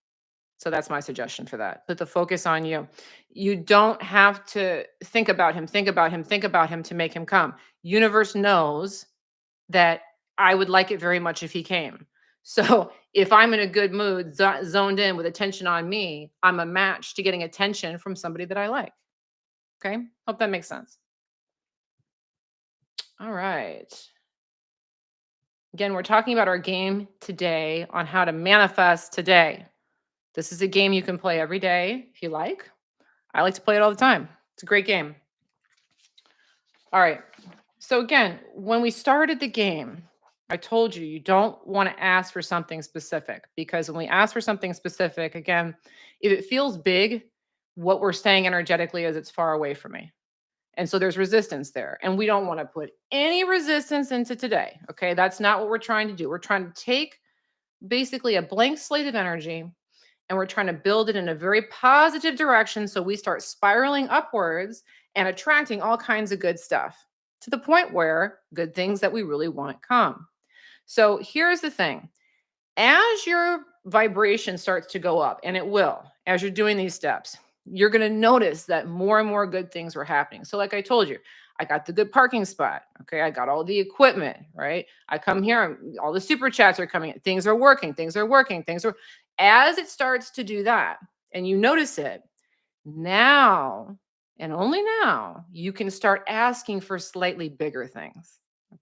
So that's my suggestion for that. Put the focus on you. You don't have to think about him, think about him, think about him to make him come. Universe knows that I would like it very much if he came. So if I'm in a good mood, zoned in with attention on me, I'm a match to getting attention from somebody that I like. Okay. Hope that makes sense. All right. Again, we're talking about our game today on how to manifest today. This is a game you can play every day if you like. I like to play it all the time. It's a great game. All right. So again, when we started the game, I told you don't want to ask for something specific, because when we ask for something specific, again, if it feels big, what we're saying energetically is it's far away from me. And so there's resistance there. And we don't want to put any resistance into today. Okay. That's not what we're trying to do. We're trying to take basically a blank slate of energy, and we're trying to build it in a very positive direction so we start spiraling upwards and attracting all kinds of good stuff to the point where good things that we really want come. So here's the thing. As your vibration starts to go up, and it will, as you're doing these steps, you're going to notice that more and more good things were happening. So like I told you, I got the good parking spot. Okay. I got all the equipment, right? I come here, all the super chats are coming in. Things are working. Things are working. Things are, as it starts to do that and you notice it, now and only now you can start asking for slightly bigger things.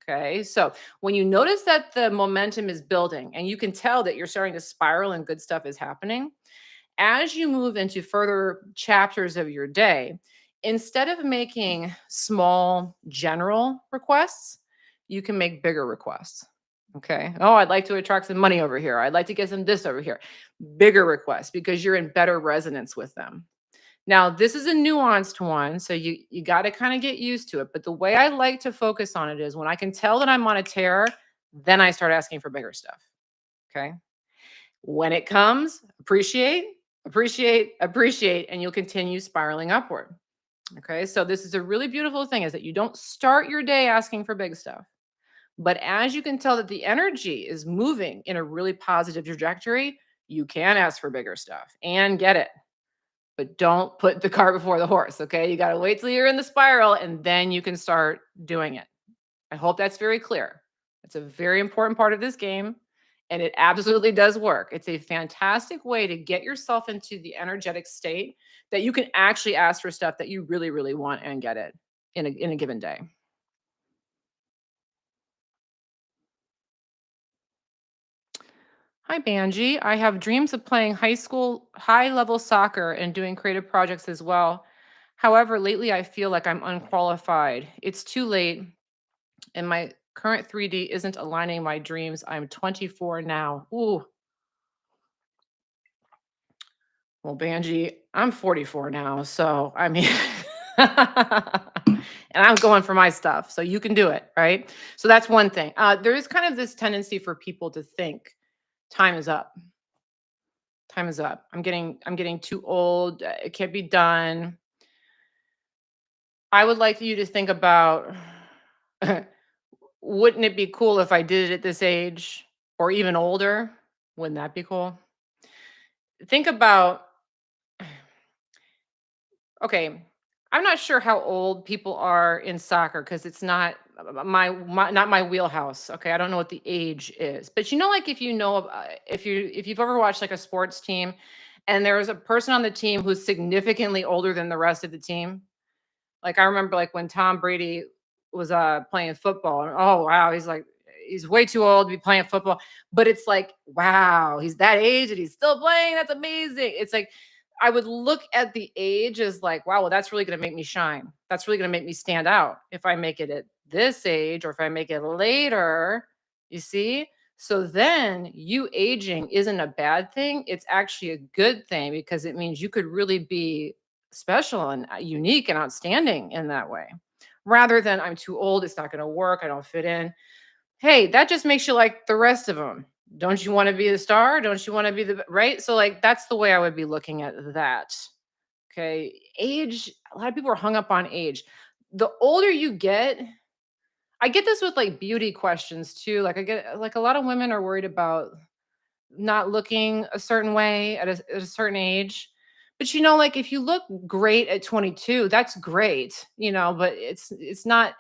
Okay. So when you notice that the momentum is building and you can tell that you're starting to spiral and good stuff is happening, as you move into further chapters of your day, instead of making small general requests, you can make bigger requests. Okay. Oh, I'd like to attract some money over here. I'd like to get some this over here. Bigger requests because you're in better resonance with them. Now, this is a nuanced one, so you got to kind of get used to it. But the way I like to focus on it is when I can tell that I'm on a tear, then I start asking for bigger stuff. Okay. When it comes, appreciate, appreciate, appreciate, and you'll continue spiraling upward. Okay. So this is a really beautiful thing, is that you don't start your day asking for big stuff. But as you can tell that the energy is moving in a really positive trajectory, you can ask for bigger stuff and get it. But don't put the cart before the horse. Okay. You got to wait till you're in the spiral and then you can start doing it. I hope that's very clear. It's a very important part of this game, and it absolutely does work. It's a fantastic way to get yourself into the energetic state that you can actually ask for stuff that you really, really want and get it in a given day. Hi, Banji. I have dreams of playing high school, high level soccer and doing creative projects as well. However, lately I feel like I'm unqualified. It's too late, and my current 3D isn't aligning my dreams. I'm 24 now. Ooh, well, Banji, I'm 44 now, so I mean, and I'm going for my stuff, so you can do it, right? So that's one thing. There is kind of this tendency for people to think time is up. Time is up. I'm getting too old. It can't be done. I would like you to think about, wouldn't it be cool if I did it at this age or even older? Wouldn't that be cool? Think about, okay, I'm not sure how old people are in soccer because it's not not my wheelhouse. Okay, I don't know what the age is, but like if you know if you've ever watched like a sports team, and there's a person on the team who's significantly older than the rest of the team. Like I remember like when Tom Brady was playing football, and oh wow, he's way too old to be playing football. But it's like, wow, he's that age and he's still playing. That's amazing. It's like I would look at the age as like, wow, well, that's really gonna make me shine. That's really gonna make me stand out if I make it at this age or if I make it later. You see? So then you aging isn't a bad thing. It's actually a good thing because it means you could really be special and unique and outstanding in that way, rather than I'm too old, it's not going to work, I don't fit in. Hey, that just makes you like the rest of them. Don't you want to be the star? Don't you want to be the right? So like that's the way I would be looking at that. Okay, age, a lot of people are hung up on age. The older you get, I get this with like beauty questions too. Like I get like a lot of women are worried about not looking a certain way at a certain age. But like if you look great at 22, that's great, but it's not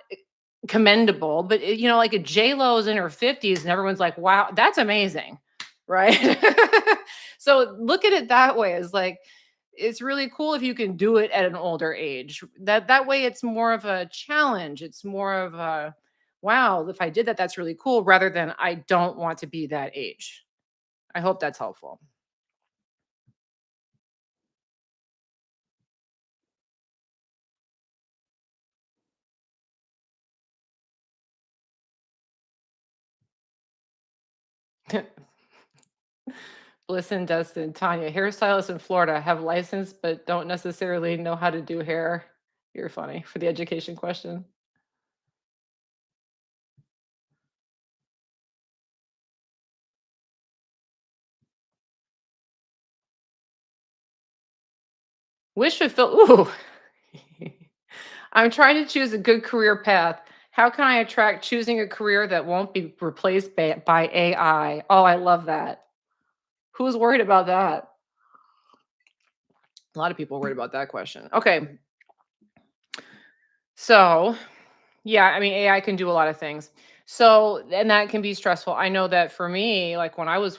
commendable. But like a J Lo's in her 50s and everyone's like, wow, that's amazing. Right. So look at it that way as like it's really cool if you can do it at an older age. That way it's more of a challenge. It's more of a wow, if I did that, that's really cool, rather than I don't want to be that age. I hope that's helpful. Listen, Dustin, Tanya, hairstylists in Florida have license but don't necessarily know how to do hair. You're funny for the education question. Wish fulfill. Ooh. I'm trying to choose a good career path. How can I attract choosing a career that won't be replaced by AI? Oh, I love that. Who's worried about that? A lot of people are worried about that question. Okay. So, yeah, I mean, AI can do a lot of things. So, and that can be stressful. I know that for me, like when I was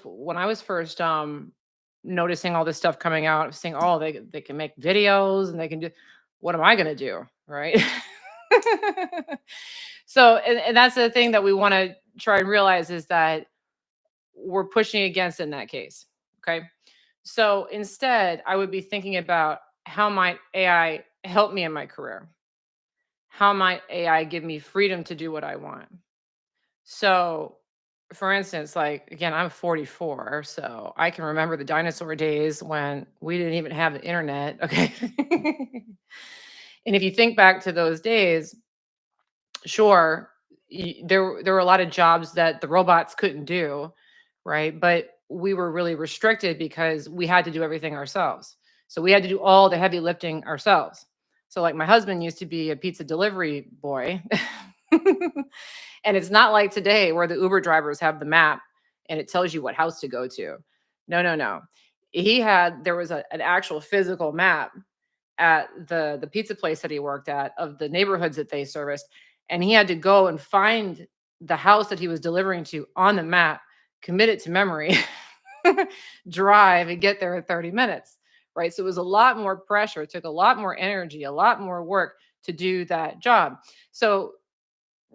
first noticing all this stuff coming out, I was saying, "Oh, they can make videos and they can do what am I going to do?" Right? So, and that's the thing that we want to try and realize is that we're pushing against in that case. Okay? So, instead, I would be thinking about how might AI help me in my career? How might AI give me freedom to do what I want? So, for instance, like again, I'm 44, so I can remember the dinosaur days when we didn't even have the internet. Okay. And if you think back to those days, sure, there were a lot of jobs that the robots couldn't do, right? But we were really restricted because we had to do everything ourselves. So we had to do all the heavy lifting ourselves. So like my husband used to be a pizza delivery boy. And it's not like today where the Uber drivers have the map and it tells you what house to go to. No, no, no. There was an actual physical map at the pizza place that he worked at of the neighborhoods that they serviced, and he had to go and find the house that he was delivering to on the map, commit it to memory, drive and get there in 30 minutes, right? So it was a lot more pressure, it took a lot more energy, a lot more work to do that job. So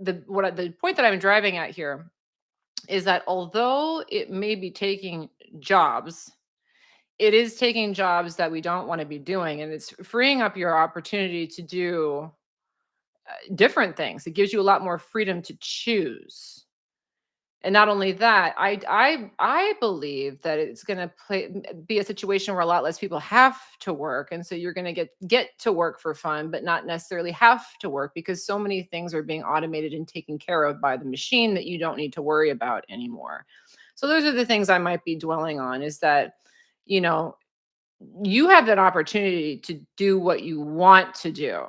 the point that I'm driving at here is that although it may be taking jobs, it is taking jobs that we don't want to be doing, and it's freeing up your opportunity to do different things. It gives you a lot more freedom to choose. And not only that, I believe that it's going to be a situation where a lot less people have to work, and so you're going to get to work for fun, but not necessarily have to work because so many things are being automated and taken care of by the machine that you don't need to worry about anymore. So those are the things I might be dwelling on. Is that you know you have that opportunity to do what you want to do,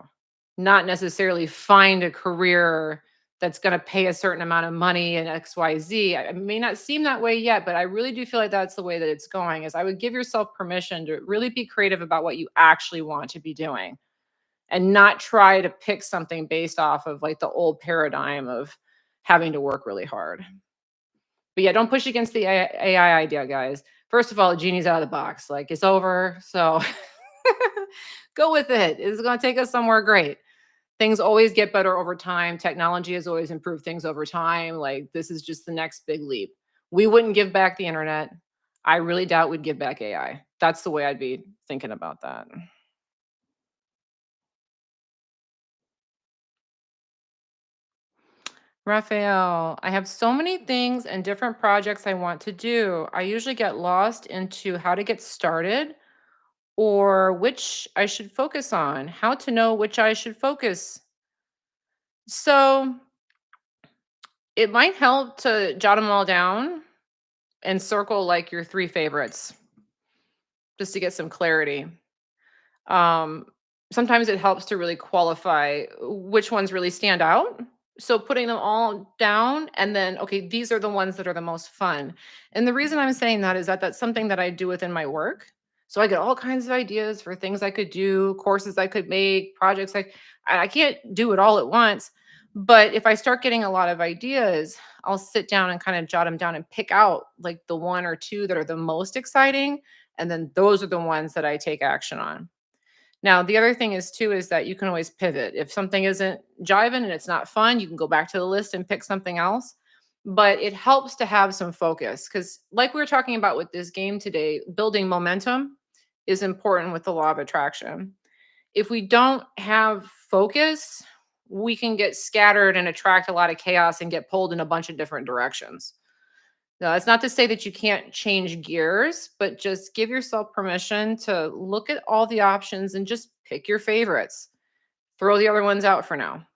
not necessarily find a career that's going to pay a certain amount of money and XYZ. It may not seem that way yet, but I really do feel like that's the way that it's going. Is I would give yourself permission to really be creative about what you actually want to be doing and not try to pick something based off of like the old paradigm of having to work really hard. But yeah, don't push against the AI idea, guys. First of all, the genie's out of the box. Like it's over. So go with it. It's going to take us somewhere great. Things always get better over time. Technology has always improved things over time. Like this is just the next big leap. We wouldn't give back the internet. I really doubt we'd give back AI. That's the way I'd be thinking about that. Raphael, I have so many things and different projects I want to do. I usually get lost into how to get started or which I should focus on, how to know which I should focus. So it might help to jot them all down and circle like your three favorites just to get some clarity. Um, Sometimes it helps to really qualify which ones really stand out So putting them all down and then, okay, these are the ones that are the most fun. And the reason I'm saying that is that that's something that I do within my work. So I get all kinds of ideas for things I could do, courses I could make, projects I can't do it all at once. But if I start getting a lot of ideas, I'll sit down and kind of jot them down and pick out like the one or two that are the most exciting. And then those are the ones that I take action on. Now, the other thing is too is that you can always pivot. If something isn't jiving and it's not fun, you can go back to the list and pick something else. But it helps to have some focus because, like we were talking about with this game today, building momentum is important with the law of attraction. If we don't have focus, we can get scattered and attract a lot of chaos and get pulled in a bunch of different directions. Now, that's not to say that you can't change gears, but just give yourself permission to look at all the options and just pick your favorites. Throw the other ones out for now.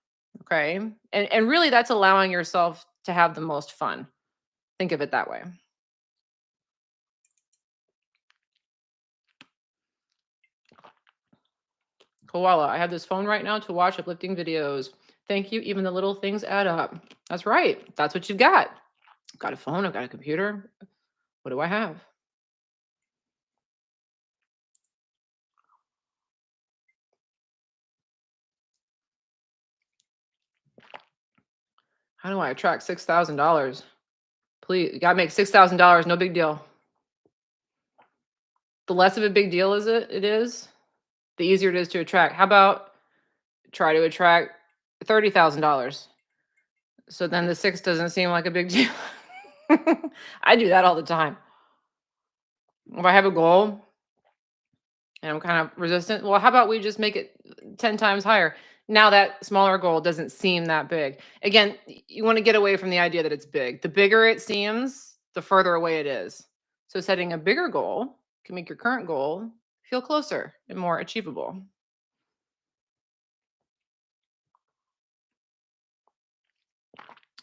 Okay. And really that's allowing yourself to have the most fun. Think of it that way. Koala, I have this phone right now to watch uplifting videos. Thank you. Even the little things add up. That's right. That's what you've got. I've got a phone, I've got a computer. What do I have? How do I attract $6,000? Please, you gotta make $6,000. No big deal. The less of a big deal it is, the easier it is to attract. How about try to attract $30,000? So then the 6 doesn't seem like a big deal. I do that all the time. If I have a goal and I'm kind of resistant, well, how about we just make it 10 times higher? Now that smaller goal doesn't seem that big. Again, you want to get away from the idea that it's big. The bigger it seems, the further away it is. So setting a bigger goal can make your current goal feel closer and more achievable.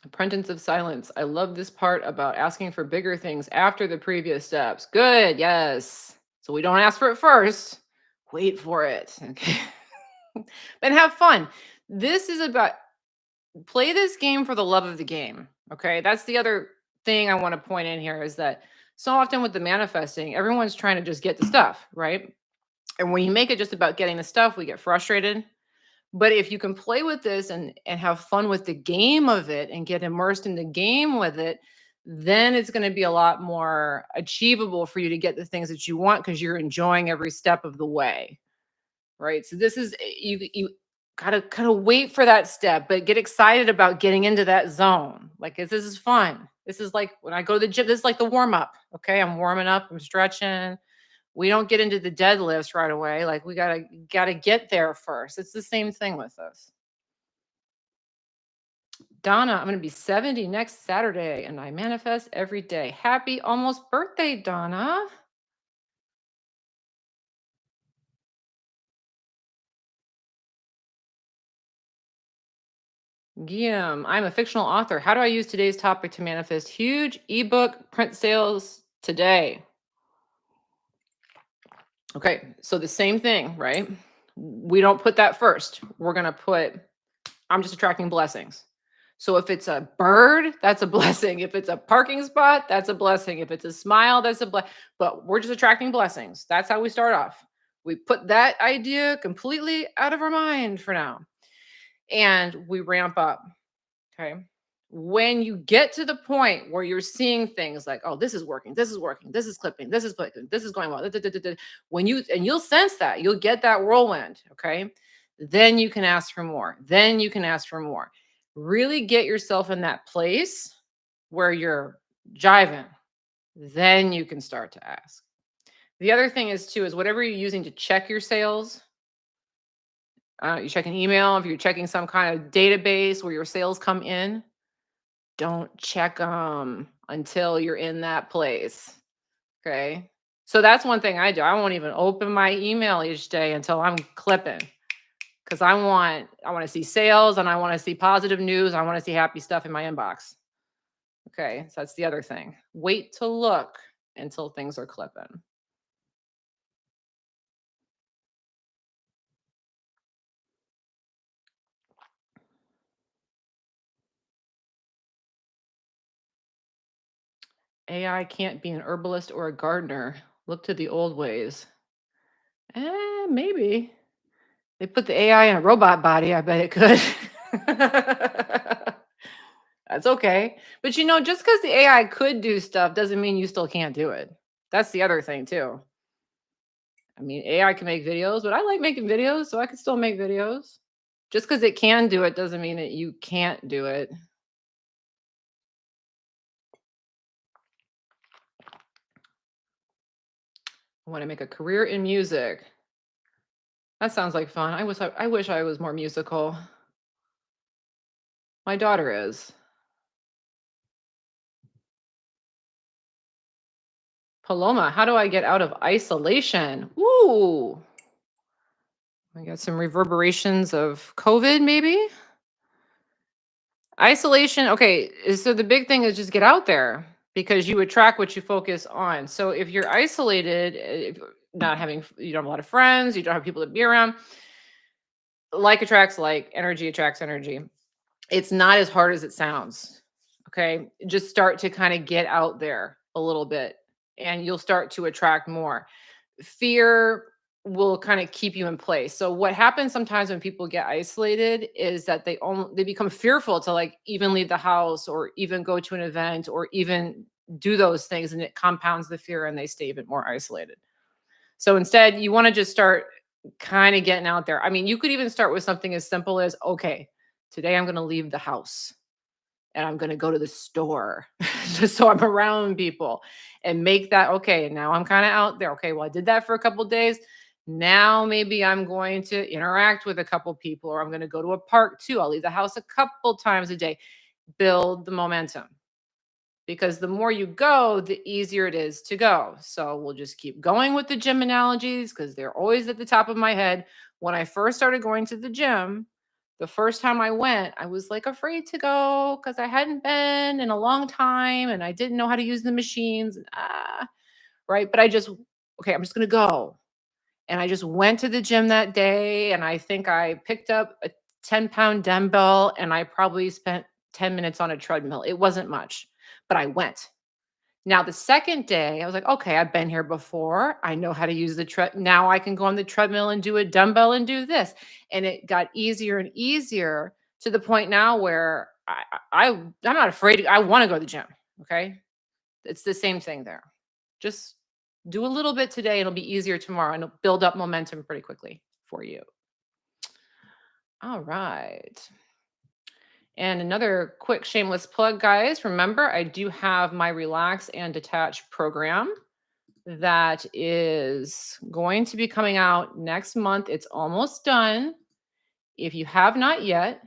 Apprentice of silence. I love this part about asking for bigger things after the previous steps. Good. Yes. So we don't ask for it first. Wait for it. Okay. But have fun. This is about play this game for the love of the game. Okay. That's the other thing I want to point in here is that so often with the manifesting, everyone's trying to just get the stuff, right? And when you make it just about getting the stuff, we get frustrated. But if you can play with this and have fun with the game of it and get immersed in the game with it, then it's going to be a lot more achievable for you to get the things that you want because you're enjoying every step of the way. Right. So this is you gotta kind of wait for that step, but get excited about getting into that zone. Like this is fun. This is like when I go to the gym, this is like the warm up. Okay. I'm warming up, I'm stretching. We don't get into the deadlifts right away. Like we gotta get there first. It's the same thing with us. Donna, I'm gonna be 70 next Saturday, and I manifest every day. Happy almost birthday, Donna. Guillaume, I'm a fictional author. How do I use today's topic to manifest huge ebook print sales today? Okay, so the same thing, right? We don't put that first. We're gonna put I'm just attracting blessings. So if it's a bird, that's a blessing. If it's a parking spot, that's a blessing. If it's a smile, that's a blessing. But we're just attracting blessings. That's how we start off. We put that idea completely out of our mind for now and we ramp up. Okay. When you get to the point where you're seeing things like, oh, this is working, this is working, this is clipping, this is clicking, this is going well. Da, da, da, da, da. When you and you'll sense that, you'll get that whirlwind. Okay. Then you can ask for more. Then you can ask for more. Really get yourself in that place where you're jiving. Then you can start to ask. The other thing is too is whatever you're using to check your sales. You're checking email, if you're checking some kind of database where your sales come in, don't check them until you're in that place, okay? So that's one thing I do. I won't even open my email each day until I'm clipping because I want to see sales and I want to see positive news. I want to see happy stuff in my inbox. Okay, so that's the other thing. Wait to look until things are clipping. AI can't be an herbalist or a gardener. Look to the old ways. Maybe. They put the AI in a robot body, I bet it could. That's okay. But just because the AI could do stuff doesn't mean you still can't do it. That's the other thing too. I mean, AI can make videos, but I like making videos, so I can still make videos. Just because it can do it doesn't mean that you can't do it. I want to make a career in music. That sounds like fun. I wish I was more musical. My daughter is. Paloma, how do I get out of isolation? Ooh, I got some reverberations of COVID, maybe? Isolation, okay, so the big thing is just get out there because you attract what you focus on. So if you're isolated, if not having, you don't have a lot of friends, you don't have people to be around, like attracts like, energy attracts energy. It's not as hard as it sounds. Okay. Just start to kind of get out there a little bit and you'll start to attract more. Fear will kind of keep you in place. So what happens sometimes when people get isolated is that they become fearful to like even leave the house or even go to an event or even do those things, and it compounds the fear and they stay even more isolated. So instead, you want to just start kind of getting out there. I mean, you could even start with something as simple as, okay, today I'm going to leave the house and I'm going to go to the store just so I'm around people and make that okay. Now I'm kind of out there. Okay, well, I did that for a couple days. Now maybe I'm going to interact with a couple people, or I'm going to go to a park too. I'll leave the house a couple times a day. Build the momentum, because the more you go, the easier it is to go. So we'll just keep going with the gym analogies because they're always at the top of my head. When I first started going to the gym, the first time I went, I was like afraid to go because I hadn't been in a long time and I didn't know how to use the machines. Right. But okay, I'm just going to go. And I just went to the gym that day and I think I picked up a 10-pound dumbbell and I probably spent 10 minutes on a treadmill. It wasn't much, but I went. Now the second day, I was like, "Okay, I've been here before. I know how to use the now I can go on the treadmill and do a dumbbell and do this." And it got easier and easier to the point now where I'm not afraid. I wanna go to the gym, okay? It's the same thing there. Just do a little bit today, it'll be easier tomorrow, and it'll build up momentum pretty quickly for you. All right. And another quick shameless plug, guys. Remember, I do have my Relax and Detach program that is going to be coming out next month. It's almost done. If you have not yet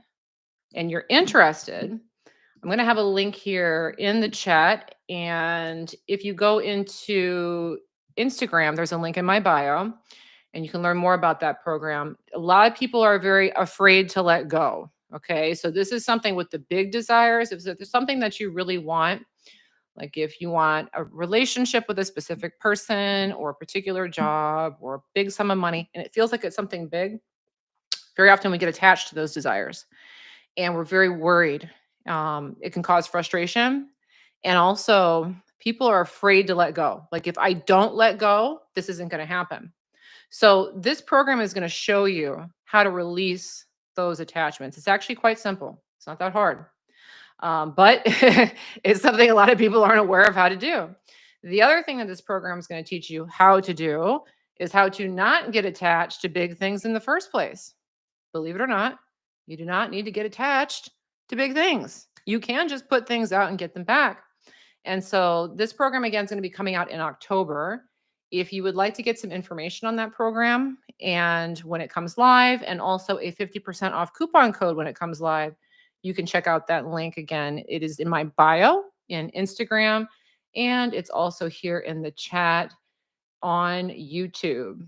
and you're interested, I'm going to have a link here in the chat. And if you go into Instagram, there's a link in my bio and you can learn more about that program. A lot of people are very afraid to let go. Okay. So this is something with the big desires. If there's something that you really want, like if you want a relationship with a specific person or a particular job or a big sum of money, and it feels like it's something big, very often we get attached to those desires and we're very worried. It can cause frustration. And also, people are afraid to let go. Like, if I don't let go, this isn't going to happen. So, this program is going to show you how to release those attachments. It's actually quite simple, it's not that hard. But it's something a lot of people aren't aware of how to do. The other thing that this program is going to teach you how to do is how to not get attached to big things in the first place. Believe it or not, you do not need to get attached to big things. You can just put things out and get them back. And so this program again is going to be coming out in October. If you would like to get some information on that program and when it comes live, and also a 50% off coupon code when it comes live, you can check out that link again. It is in my bio in Instagram, and it's also here in the chat on YouTube.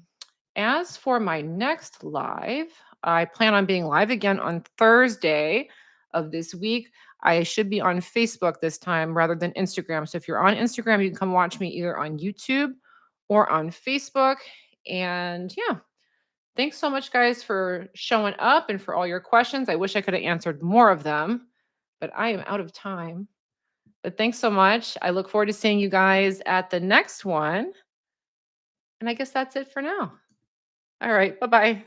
As for my next live, I plan on being live again on Thursday of this week. I should be on Facebook this time rather than Instagram. So if you're on Instagram, you can come watch me either on YouTube or on Facebook. And yeah, thanks so much, guys, for showing up and for all your questions. I wish I could have answered more of them, but I am out of time. But thanks so much. I look forward to seeing you guys at the next one. And I guess that's it for now. All right. Bye bye.